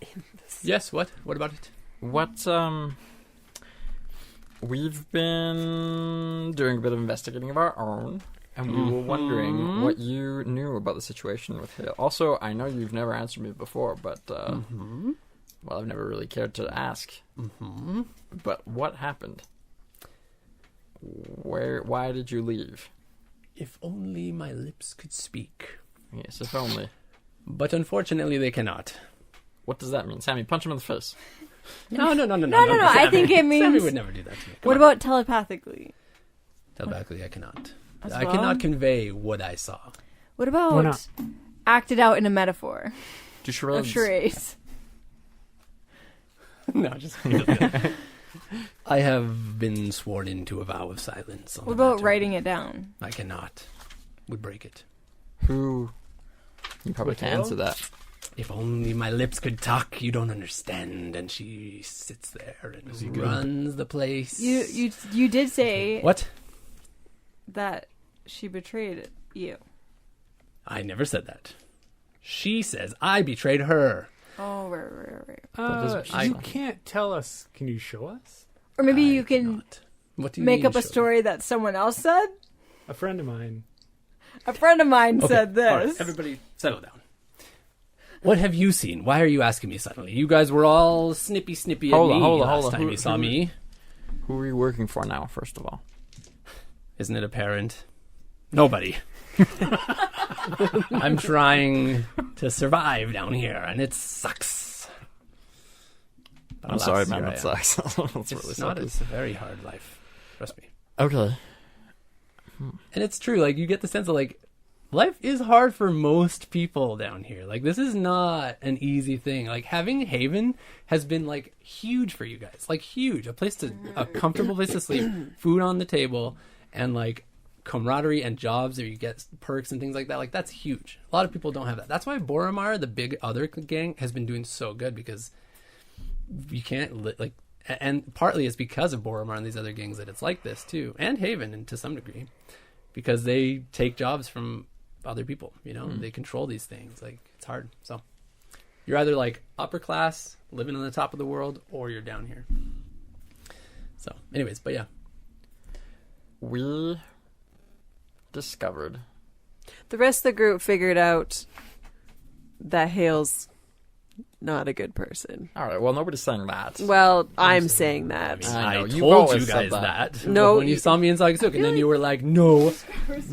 Yes, what? What about it? What, we've been doing a bit of investigating of our own, and we were wondering what you knew about the situation with Hale. Also, I know you've never answered me before, but, well, I've never really cared to ask. But what happened? Why did you leave? If only my lips could speak. Yes, if only. But unfortunately, they cannot. What does that mean? Sammy, punch him in the face. No. No, I think it Sammy means. would never do that to me. Come What on. about telepathically? Telepathically, I cannot. As I well? cannot convey what I saw. What Why about not? acted out in a metaphor Do of charades. charades? No, just I have been sworn into a vow of silence. On What the about matter. writing it down? I cannot. Would break it. Who? You probably can answer that. If only my lips could talk, you don't understand. And she sits there and runs the place. You did say What? that she betrayed you. I never said that. She says I betrayed her. Oh, right. does- You can't tell us. Can you show us? Or maybe I you can cannot. What do you make mean, up a show? story that someone else said. A friend of mine. A friend of mine Okay, said this. all right, everybody, settle down. What have you seen? Why are you asking me suddenly? You guys were all snippy at me last time you saw me. Who are you working for now, first of all? Isn't it apparent? Nobody. I'm trying to survive down here, and it sucks. But I'm alas, sorry, man. here I That am. sucks. That's really It's not. sucky. It's a very hard life. Trust me. Okay. And it's true. Like, you get the sense of, like, life is hard for most people down here. Like, this is not an easy thing. Like, having Haven has been, like, huge for you guys. Like, huge. A comfortable place to sleep, food on the table, and, like, camaraderie and jobs where you get perks and things like that. Like, that's huge. A lot of people don't have that. That's why Boromar, the big other gang, has been doing so good, because you can't, like, and partly it's because of Boromar and these other gangs that it's like this, too. And Haven, and to some degree. Because they take jobs from other people, you know? They control these things. Like, it's hard. So, you're either, like, upper class, living on the top of the world, or you're down here. So, anyways, but yeah. We discovered. The rest of the group figured out that Hale's not a good person. All right. Well, nobody's saying that. Well, I'm saying that. I know, I you've told always you said guys that. No, when you saw me in Sagasuk, and then you were like, no,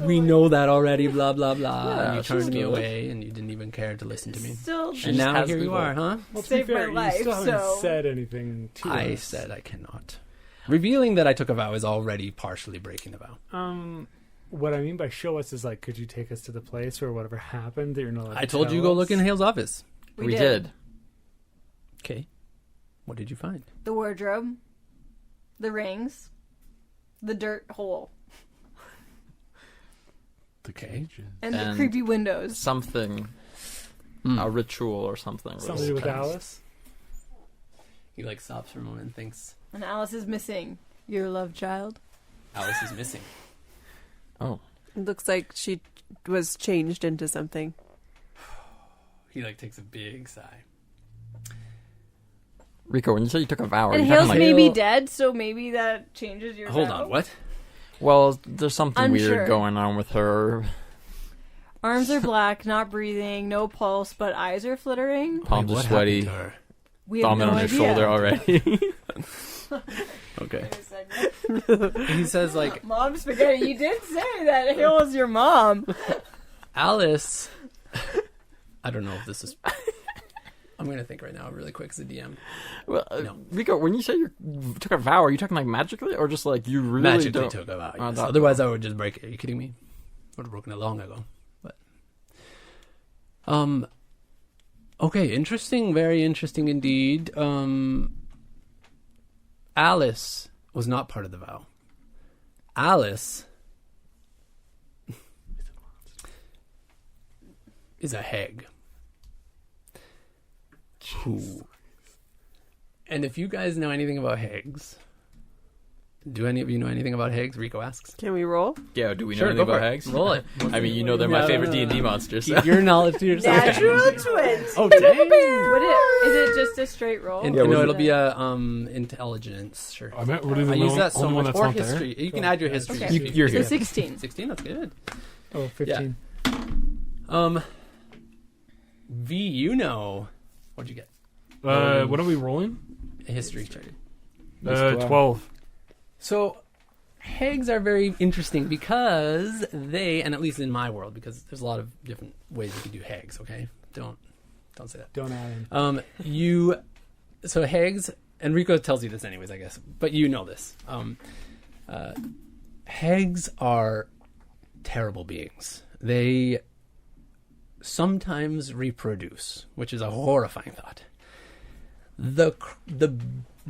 we know that already, blah, blah, blah. Yeah, and you turned she's me good. away, and you didn't even care to listen to me. Still, She And just now has here you people. are, huh? Well, to Saved be my fair, life, you still haven't so- said anything to I us. said I cannot. Revealing that I took a vow is already partially breaking the vow. What I mean by show us is like, could you take us to the place or whatever happened that you're not allowed I to told you tell go look in us? Hale's office. We did. Okay. What did you find? The wardrobe, the rings, the dirt hole, Okay. and the And creepy windows. Something, Hmm. a ritual or something. Something to do with Christ. Alice? He like stops for a moment and thinks And Alice is missing. Your love child. Alice is missing. Oh. It looks like she was changed into something. He like takes a big sigh. Rico, when you say you took a vow, are And you talking Hale's like... maybe dead, so maybe that changes your Hold vow. on, what? Well, there's something Unsure. weird going on with her. Arms are black, not breathing, no pulse, but eyes are flittering. Palms Wait, are what sweaty. happened to her? We have Thumb no on your idea. shoulder already. Okay. Wait a second. He says like Mom Spaghetti, you did say that Hale was your mom. Alice. I don't know if this is. I'm gonna think right now, really quick, as a DM. Well, No. Rico, when you say you took a vow, are you talking like magically, or just like you really Magically don't? took a vow. Oh, Yes. that- Otherwise, I would just break it. Are you kidding me? Would have broken it long ago. But okay, interesting, very interesting indeed. Alice was not part of the vow. Alice is a hag. Who? And if you guys know anything about hags, do any of you know anything about hags? Rico asks. Can we roll? Yeah, do we know Sure, anything go for about it. hags? Roll it. I mean, you know they're my Yeah, favorite no, D&D no. monsters. So. Keep your knowledge to yourself. Natural twins. Oh, dang. Is it just a straight roll? And, Yeah, no, was it'll it- be a I intelligence. Sure. meant what is I the use only that so one much. that's Or not there? history. You can add your history. Okay. You're So here. 16. 16. That's good. Oh, 15. V, you know. What'd you get? What are we rolling? A history check. 12. So, hags are very interesting because they, and at least in my world, because there's a lot of different ways you can do hags. Okay, don't say that. Don't add in. So hags, and Rico tells you this anyways, I guess, but you know this. Hags are terrible beings. They sometimes reproduce, which is a horrifying thought. The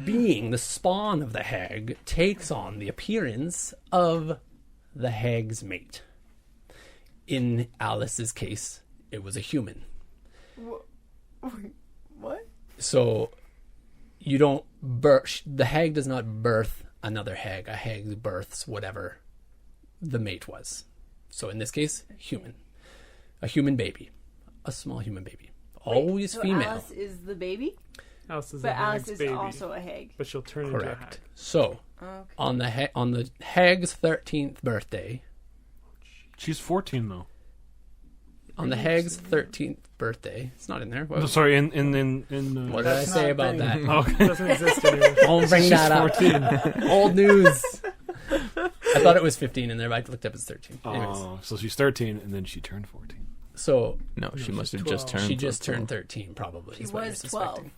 being, the spawn of the hag, takes on the appearance of the hag's mate. In Alice's case, it was a human. What? So you don't birth. The hag does not birth another hag. A hag births whatever the mate was. So in this case, human. A human baby. A small human baby. Always so female. Alice is the baby, Alice is but a hag's Alice is baby, also a hag. but she'll turn into a hag. Correct. So Okay. on the hag's 13th birthday, She's 14 though. on the hag's 13th birthday, it's not in there. Oh, sorry, in What did I That's say not a about thing. that? It doesn't exist anymore. Don't bring She's that up. 14. Old news. I thought it was 15 in there, but I looked up it's 13. Anyways, Oh, so she's 13 and then she turned 14. so No, she must have she's just 12. turned. she just 12. turned 13, probably. She is what was you're 12. suspecting.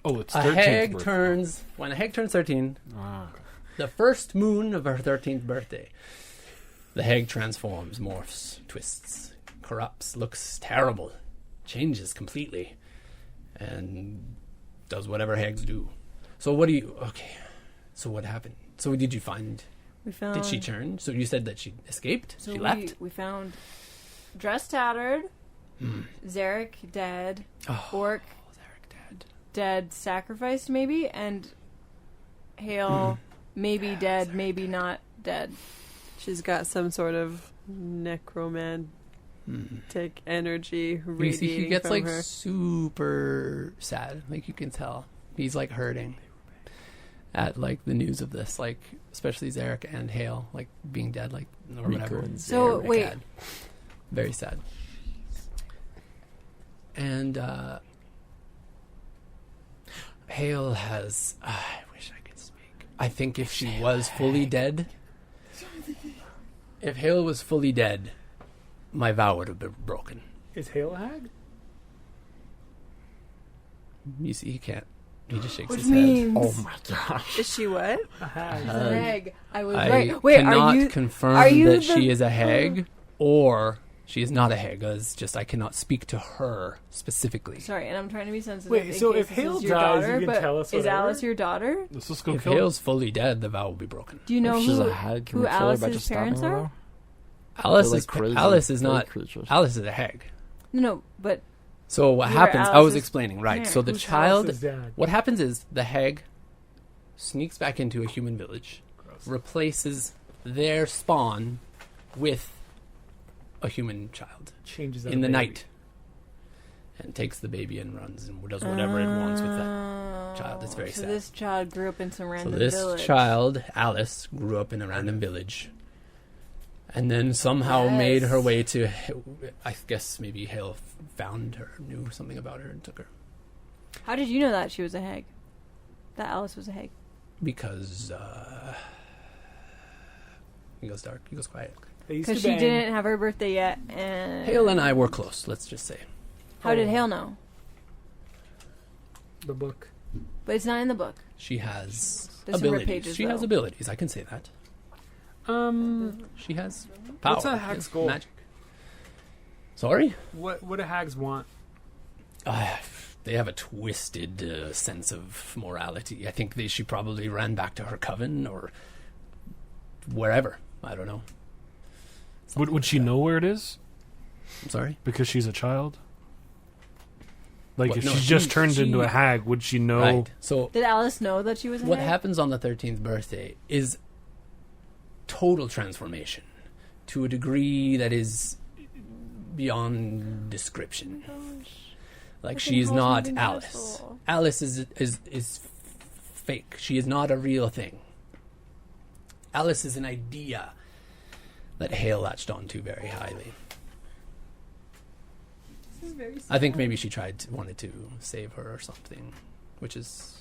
Oh, it's A 13th hag birthday. turns when a hag turns 13. Ah, okay. The first moon of her 13th birthday, the hag transforms, morphs, twists, corrupts, looks terrible, changes completely, and does whatever hags do. So what do you? Okay, so what happened? So did you find? We found. Did she turn? So you said that she escaped. So She left. we found dress tattered, Zarek dead, Oh, Orc Zarek dead, sacrificed maybe, and Hale maybe dead, maybe not dead. She's got some sort of necromantic energy You see, radiating he gets from like her. super sad. Like you can tell, he's like hurting at like the news of this. Like especially Zarek and Hale, like being dead, like or Rico whatever. and So, Zarek wait. had. Very sad. And Hale has. I wish I could speak. I think if she was fully dead, if Hale was fully dead, my vow would have been broken. Is Hale a hag? You see, he can't He just shakes Which his head. means Oh my gosh. Is she what? A hag. she's an egg. I was I right. Wait, cannot are you? confirm are you that the- she is a hag or she is not a hag. It's just I cannot speak to her specifically. Sorry, and I'm trying to be sensitive. Wait, in so case if this Hale is your dies, daughter, you can but tell us is whatever? Alice your daughter? Let's just go If kill. Hale's fully dead, the vow will be broken. Do you know If she's who a hag, can who we kill her by Alice's just stopping parents her? are? though? Alice They're, is like, crazy, Alice is fairy not. creatures. Alice is a hag. No, but So what Who are happens? I was Alice's explaining right. parents? So the Who's child. Alice's dad? What happens is the hag sneaks back into a human village, replaces their spawn with a human child Changes that in the baby. night, and takes the baby and runs and does whatever it wants with that. child. It's very so sad. this child grew up in some So random this village. child, Alice, grew up in a random village, and then somehow made her Yes. way to. I guess maybe Hale found her, knew something about her, and took her How did you know that she was a hag? That Alice was a hag? because he goes dark. He goes quiet. They used Because to she bang. didn't have her birthday yet, and Hale and I were close. Let's just say. how did Hale know? The book. But it's not in the book. She has There's some rip abilities. pages, She has though. abilities. I can say that. She has power. What's a hag's yes, goal? Magic. Sorry? What do hags want? They have a twisted sense of morality. I think she probably ran back to her coven or wherever. I don't know. Would she know where it is? I'm sorry? Because she's a child? Like, What? if No, she's just she- turned into she- a hag, would she know? Right. So Did Alice know that she was a what hag? happens on the 13th birthday is total transformation to a degree that is beyond description. Like, Fucking she is Paul's not moving Alice. castle. Alice is fake. She is not a real thing. Alice is an idea that Hale latched onto very highly. This is very I think sad. maybe she wanted to save her or something, which is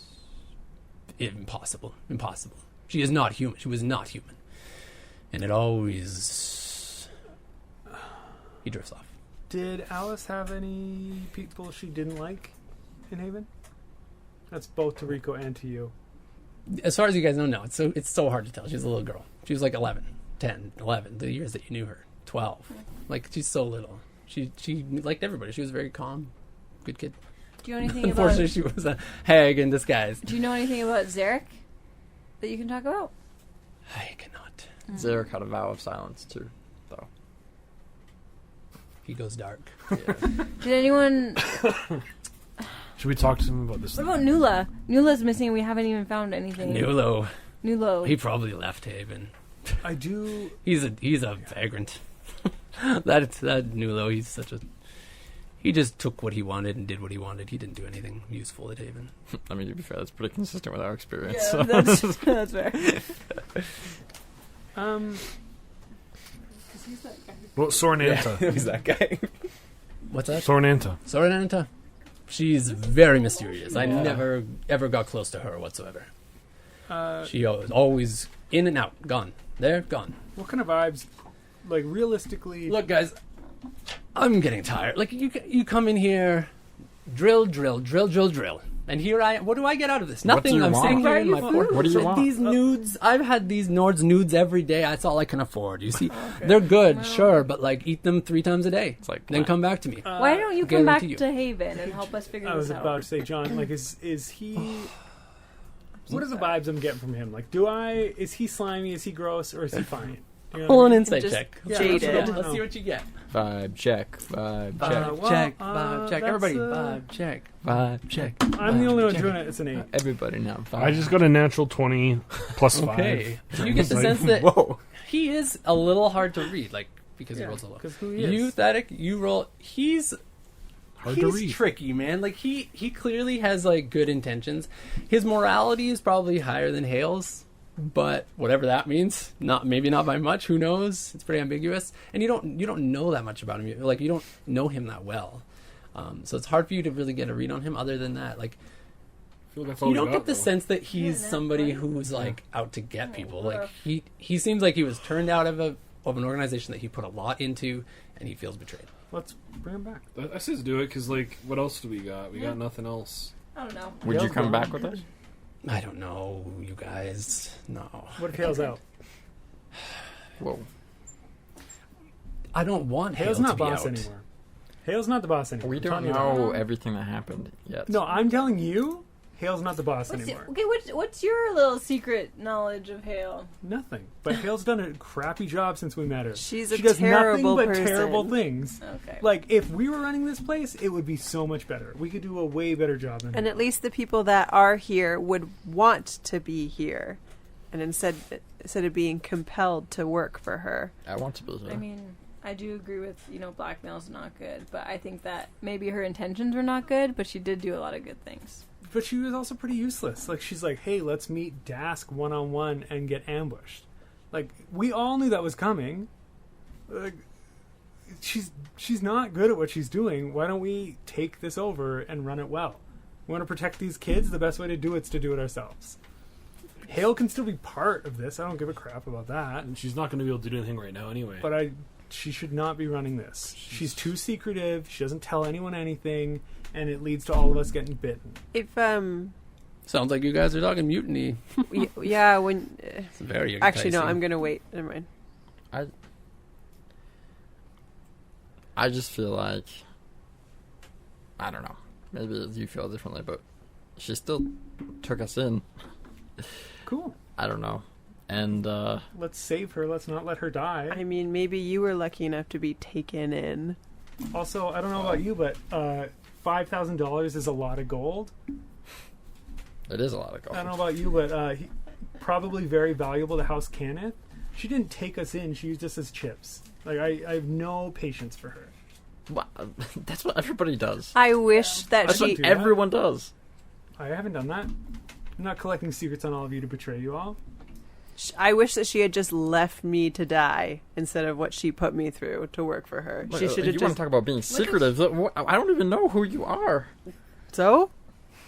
impossible. Impossible. She is not human. She was not human. And it always... He drifts off. Did Alice have any people she didn't like in Haven? That's both to Rico and to you. As far as you guys know, no. It's so hard to tell. She's a little girl. She was like 11, 10, 11, the years that you knew her. 12. Like, she's so little. She liked everybody. She was very calm. Good kid. Do you know anything Unfortunately, about? she was a hag in disguise. Do you know anything about Zarek that you can talk about? I cannot. Zarek had a vow of silence too, though. He goes dark. Did anyone? Should we talk to him about this? What about Nula? Nula's missing. We haven't even found anything. Nulo. Nulo. He probably left Haven. I do. He's a vagrant. that Nulo, he's such a... He just took what he wanted and did what he wanted. He didn't do anything useful at Haven. I mean, to be fair, that's pretty consistent with our experience. Yeah, so. that's fair. Well, Sornanta. Who's that guy? What's that? Sornanta. Sorananta. She's very mysterious. I never ever got close to her whatsoever. She was always in and out, gone. There, gone. What kind of vibes? Like, realistically. Look, guys, I'm getting tired. Like, you come in here, drill, and here I am. What do I get out of this? What Nothing. do you I'm want? sitting here in my What do you want? These nudes. I've had these Nord's nudes every day. That's all I can afford. You see, they're good, sure, but like eat them 3 times a day. It's like Then come back to me. Why don't you come back guarantee you. to Haven and help us figure I was this out? about to say, John, like, is he... What are the vibes I'm getting from him? Like, is he slimy, is he gross, or is he fine? You know Pull what an I mean? insight Just check. jaded. Let's see what you get. Vibe check. Vibe check. well, check. that's, Everybody, vibe check. Vibe check. I'm the only one doing it. It's an 8. Everybody now. Vibe. I just got a natural 20 plus 5. Okay. You get the Like, sense that Whoa. he is a little hard to read, like because he rolls a low. Because who he is. You, Thatic, you roll. He's Hard to read. tricky, man. Like he clearly has like good intentions. His morality is probably higher than Hale's, but whatever that means, maybe not by much. Who knows? It's pretty ambiguous, and you don't know that much about him. Like you don't know him that well, so it's hard for you to really get a read on him. Other than that, like I feel like that's all you we don't got, get the though. sense that he's somebody who's like out to get people. Like he seems like he was turned out of an organization that he put a lot into, and he feels betrayed. Let's bring him back. I says do it because, like, what else do we got? We got nothing else. I don't know. Would you Hale's come gone. back with us? I don't know, you guys. No. What if Hale's out? Whoa. I don't want Hale Hale's to not be boss out. anymore. Hale's not the boss anymore. We I'm don't telling you that. know everything that happened yet. No, I'm telling you, Hale's not the boss What's anymore. what's your little secret knowledge of Hale? Nothing. But Hale's done a crappy job since we met her. She's She a does terrible nothing but person. terrible things. Okay. Like, if we were running this place, it would be so much better. We could do a way better job than And her. at least the people that are here would want to be here, and instead of being compelled to work for her. I want to be here. I mean, I do agree with, blackmail's not good, but I think that maybe her intentions were not good, but she did do a lot of good things. But she was also pretty useless. Like, she's like, hey, let's meet Dask one-on-one and get ambushed. Like, we all knew that was coming. Like, she's not good at what she's doing. Why don't we take this over and run it well? We want to protect these kids. The best way to do it is to do it ourselves. Hale can still be part of this. I don't give a crap about that. And she's not going to be able to do anything right now anyway. But she should not be running this. She's too secretive. She doesn't tell anyone anything, and it leads to all of us getting bitten. If Sounds like you guys are talking mutiny. yeah, when It's very actually no, enticing. I'm gonna wait. Never mind. I just feel like, I don't know. Maybe you feel differently, but she still took us in. Cool. I don't know. And Let's save her. Let's not let her die. I mean, maybe you were lucky enough to be taken in. Also, I don't know about you, but $5,000 is a lot of gold. it is a lot of gold. I don't know about you, but probably very valuable to House Cannith. She didn't take us in. She used us as chips. Like, I have no patience for her. Well, that's what everybody does. I wish that That's she. what do that. everyone does. I haven't done that. I'm not collecting secrets on all of you to betray you all. I wish that she had just left me to die instead of what she put me through to work for her. She should have You want just. to talk about being secretive? I don't even know who you are. So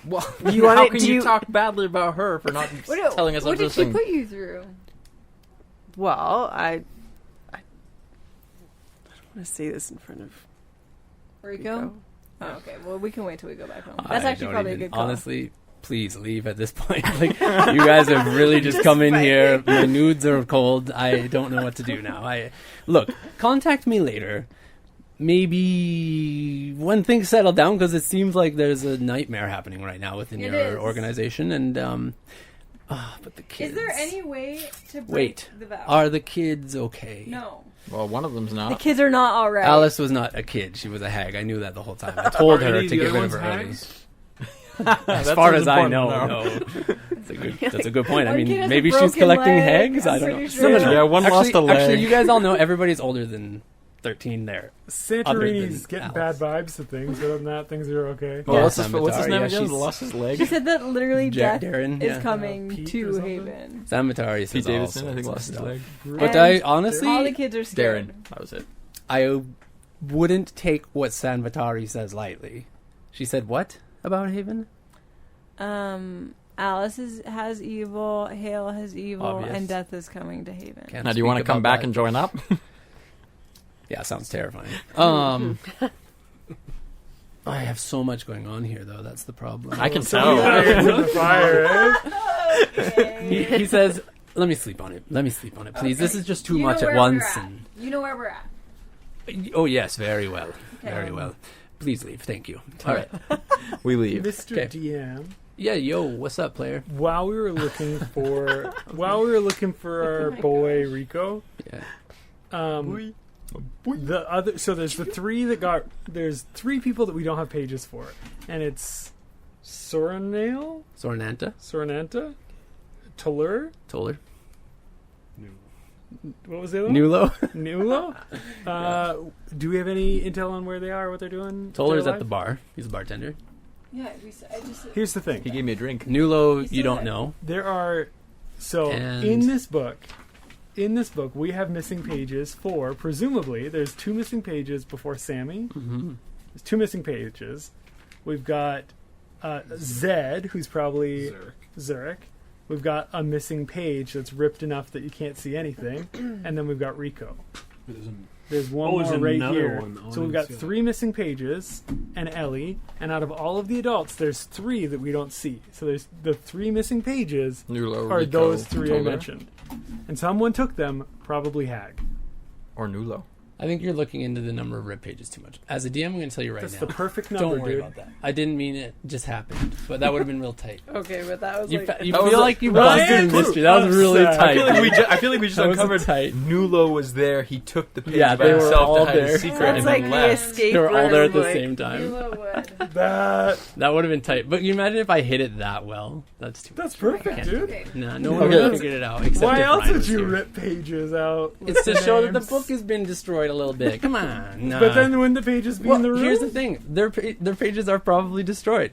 Well, You wanna- how can do you you- talk badly about her for not telling us What did she everything? put you through? well, I don't want to say this in front of Rico? Oh, okay. Well, we can wait till we go back home. I That's actually don't probably even- a good call. Honestly, please leave at this point. Like, you guys have really just come in here. My nudes are cold. I don't know what to do now. Look, contact me later. Maybe when things settle down, because it seems like there's a nightmare happening right now within It your is. organization. And but the kids. Is there any way to break Wait, the vow? are the kids okay? No. Well, one of them's The not. kids are not all right. Alice was not a kid. She was a hag. I knew that the whole time. I told Are her any to of the get other rid of her ones early. hags? As That far seems as I important know, to no. That's a good point. I One kid mean, has a maybe she's broken collecting leg, hags. I'm I don't know. pretty sure. Yeah, one actually, lost a leg. Actually, you guys all know everybody's older than 13 there. Santorini's than getting Alice. bad vibes to things, but other than that, things are okay. Well, Yeah, what's his name Samatari, again? she's- Lost his leg. She said that literally Jack death Darren, is yeah. coming Pete or to something? Haven. Samatari says Pete all Davidson, I think, sorts lost of his stuff. leg. But And I honestly, all the kids are scared. Darren, that was it. I wouldn't take what Sanvatari says lightly. She said what about Haven? Alice has evil, Hale has evil, Obvious. and death is coming to Haven. Can't Now, do you want to speak come about back that. and join up? Yeah, sounds terrifying. I have so much going on here, though. That's the problem. I can Some tell. irons in the fire, eh? He says, "Let me sleep on it. Let me sleep on it, please. Okay. This is just too You know much at where once." we're at. And You know where we're at. oh yes, very well, Okay. very well. Please leave. Thank you. All right. We leave. Mr. Okay. DM, Yeah, yo, what's up, player? while we were looking for our boy Rico, Yeah. the other there's the three that got there's three people that we don't have pages for, and it's Soranale, Sornanta, Tuller, Toller, what was the other one? Nulo. Nulo. Do we have any intel on where they are, what they're doing? Toller's They're at the alive? bar. He's a bartender. Yeah, I just. Here's the thing. He gave me a drink. Nulo, He's you still don't there. know. There are And- in this book we have missing pages for presumably there's two missing pages before Sammy. Mm-hmm. There's two missing pages. We've got Zed, who's probably Zurich. We've got a missing page that's ripped enough that you can't see anything, and then we've got Rico. There's one Oh, there's more right another here. one. Oh, So I we've didn't got see that. 3 missing pages and Ellie, and out of all of the adults, there's 3 that we don't see. So there's the 3 missing pages Nulo, are Rico, those 3 I Toller, mentioned, and someone took them, probably Hag. or Nulo. I think you're looking into the number of rip pages too much. As a DM, I'm going to tell you right That's now. the perfect number, Don't worry dude. about that. I didn't mean it just happened, but that would have been real tight. Okay, but that was You, like... you That was feel a- like you Ryan busted the mystery. That was really upset. tight. I feel like we just That was uncovered tight. Nulo was there. He took the page Yeah, by they were himself all to hide there. his secret That's and like then the left. escape They were all there at the room, like- same time. Nulo would. That Would have been tight. But you imagine if I hit it that well? That's too that's much. perfect, dude. Okay. Nah, no one Okay. would have figured it out. Except Why if else Ryan would was you here. rip pages out? with It's to show that the names? book has been destroyed a little bit. Come on. Nah. But then wouldn't the pages be in the room? Here's the thing: their pages are probably destroyed.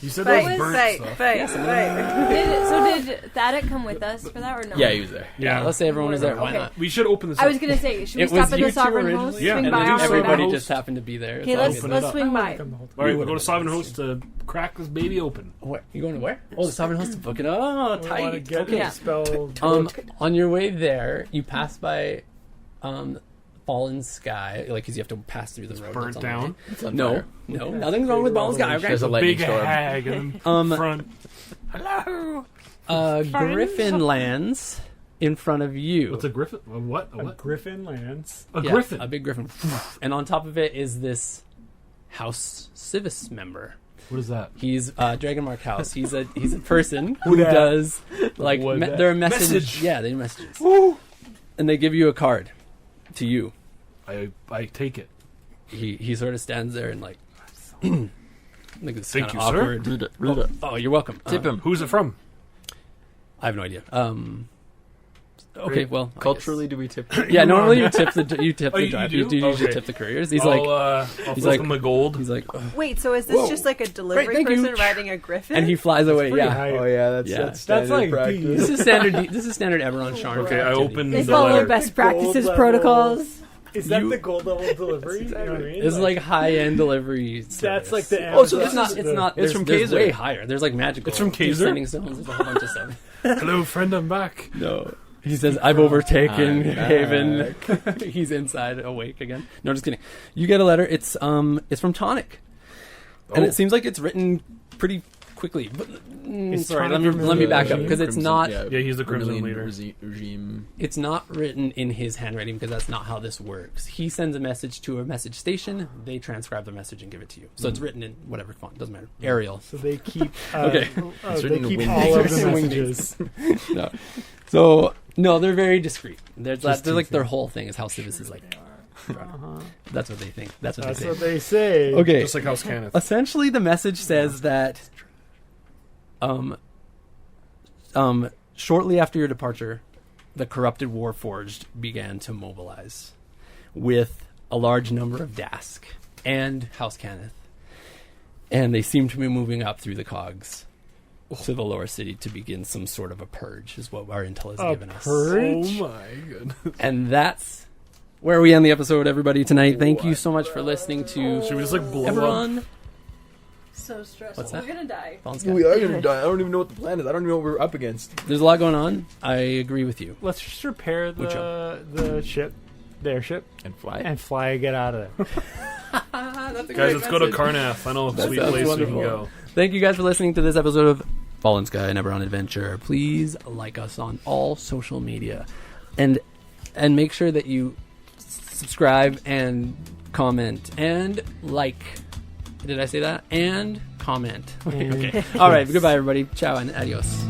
You said Fight, those burnt fight, stuff. fight, fight. Did Thadik come with us for that or no? Yeah, he was there. Yeah, let's say everyone was there. Why Okay. not? We should open this up. I was gonna say, should we It was stop at you the two Sovereign originally. Host? Yeah, Swing and by then on the way Everybody back? just happened to be there. Okay, It's all let's good. Open it up. swing by. Come the whole time. All right, You we go to would've Sovereign been Host to crack this baby open. What? You going to where? Oh, the Sovereign Host to book it. Oh, We want to tight. get Okay. the spell. On your way there, you pass by Fallen Sky, like because you have to pass through the road. Burnt that's on the down. way. It's on No, fire. no, nothing's wrong with Fallen Sky. Okay. There's a lightning Big storm. hag in Um, front. Griffin lands in front of you. What's a griffin? A what? A A what? griffin lands. A Yeah, griffin. a big griffin, and on top of it is this House Civis member. What is that? He's Dragonmark House. He's a person Who who dat? does like What dat? they're a message. Message. Yeah, they do messages, and they give you a card to you. I take it. He sort of stands there and like it's Thank kind you, of sir. awkward. Read it. Read it. Oh, you're welcome. Tip him. Who's it from? I have no idea. Okay, well, I Culturally, do we tip? guess. Yeah. Normally you tip the Oh, you driver. do? You do usually Okay. tip the couriers. He's I'll like, I'll he's flip like- him the gold. he's like, "Ugh." Wait, so is this Whoa. just like a delivery thank you. person riding a griffin? And he flies away. pretty Yeah. high. Oh yeah, that's Yeah. that's That's standard like practice. This is standard. This is standard Eberron charm. Okay, I activity. open They the follow letter. best practices Gold protocols. Is that You- the gold level delivery? You know what I mean? This is like high end delivery. That's service. like the Oh, so Amazon- It's not. It's the- not. It's There's, from there's Kaiser. way higher. There's like magical. It's from Keep Kaiser? Sending stones. There's a whole bunch of stuff. Hello, friend. I'm back. No. He says, "I've overtaken I'm Haven." He's inside, awake again. No, just kidding. You get a letter. It's from Tonic, and Oh. it seems like it's written pretty quickly. But, Is sorry, Tonic let me back up Vermilion? because it's not. Yeah, he's the Crimson leader. Regime. It's not written in his handwriting because that's not how this works. He sends a message to a message station. They transcribe the message and give it to you. So it's written in whatever font. Doesn't matter. Arial. So they keep. Okay. It's They written in keep Wing all of It's the written in messages. No. So no, they're very discreet. There's Just they're like teasing. their whole thing is how Civis is like. That's what they think. That's what That's they what say. they say. Okay. Just like House Kenneth. Essentially, the message says that, shortly after your departure, the corrupted Warforged began to mobilize, with a large number of Dask and House Kenneth, and they seem to be moving up through the cogs to the lower city to begin some sort of a purge, is what our intel has A given us. purge? Oh my goodness. And that's where we end the episode, everybody, tonight. Thank you so much for listening to Should we just like blow up? Eberron. So stressful. What's that? We're gonna die. Fallen Sky. We are gonna die. I don't even know what the plan is. I don't even know what we're up against. There's a lot going on. I agree with you. Let's just repair Which the ship, the airship, And fly. and fly and get out of there. Guys, let's go to Karnath. I know a That sweet sounds place we wonderful. can go. Thank you guys for listening to this episode of Fallen Sky and Eberron Adventure. Please like us on all social media, and make sure that you subscribe and comment and like. Did I say that? And comment. Okay. All right. Goodbye, everybody. Ciao and adios.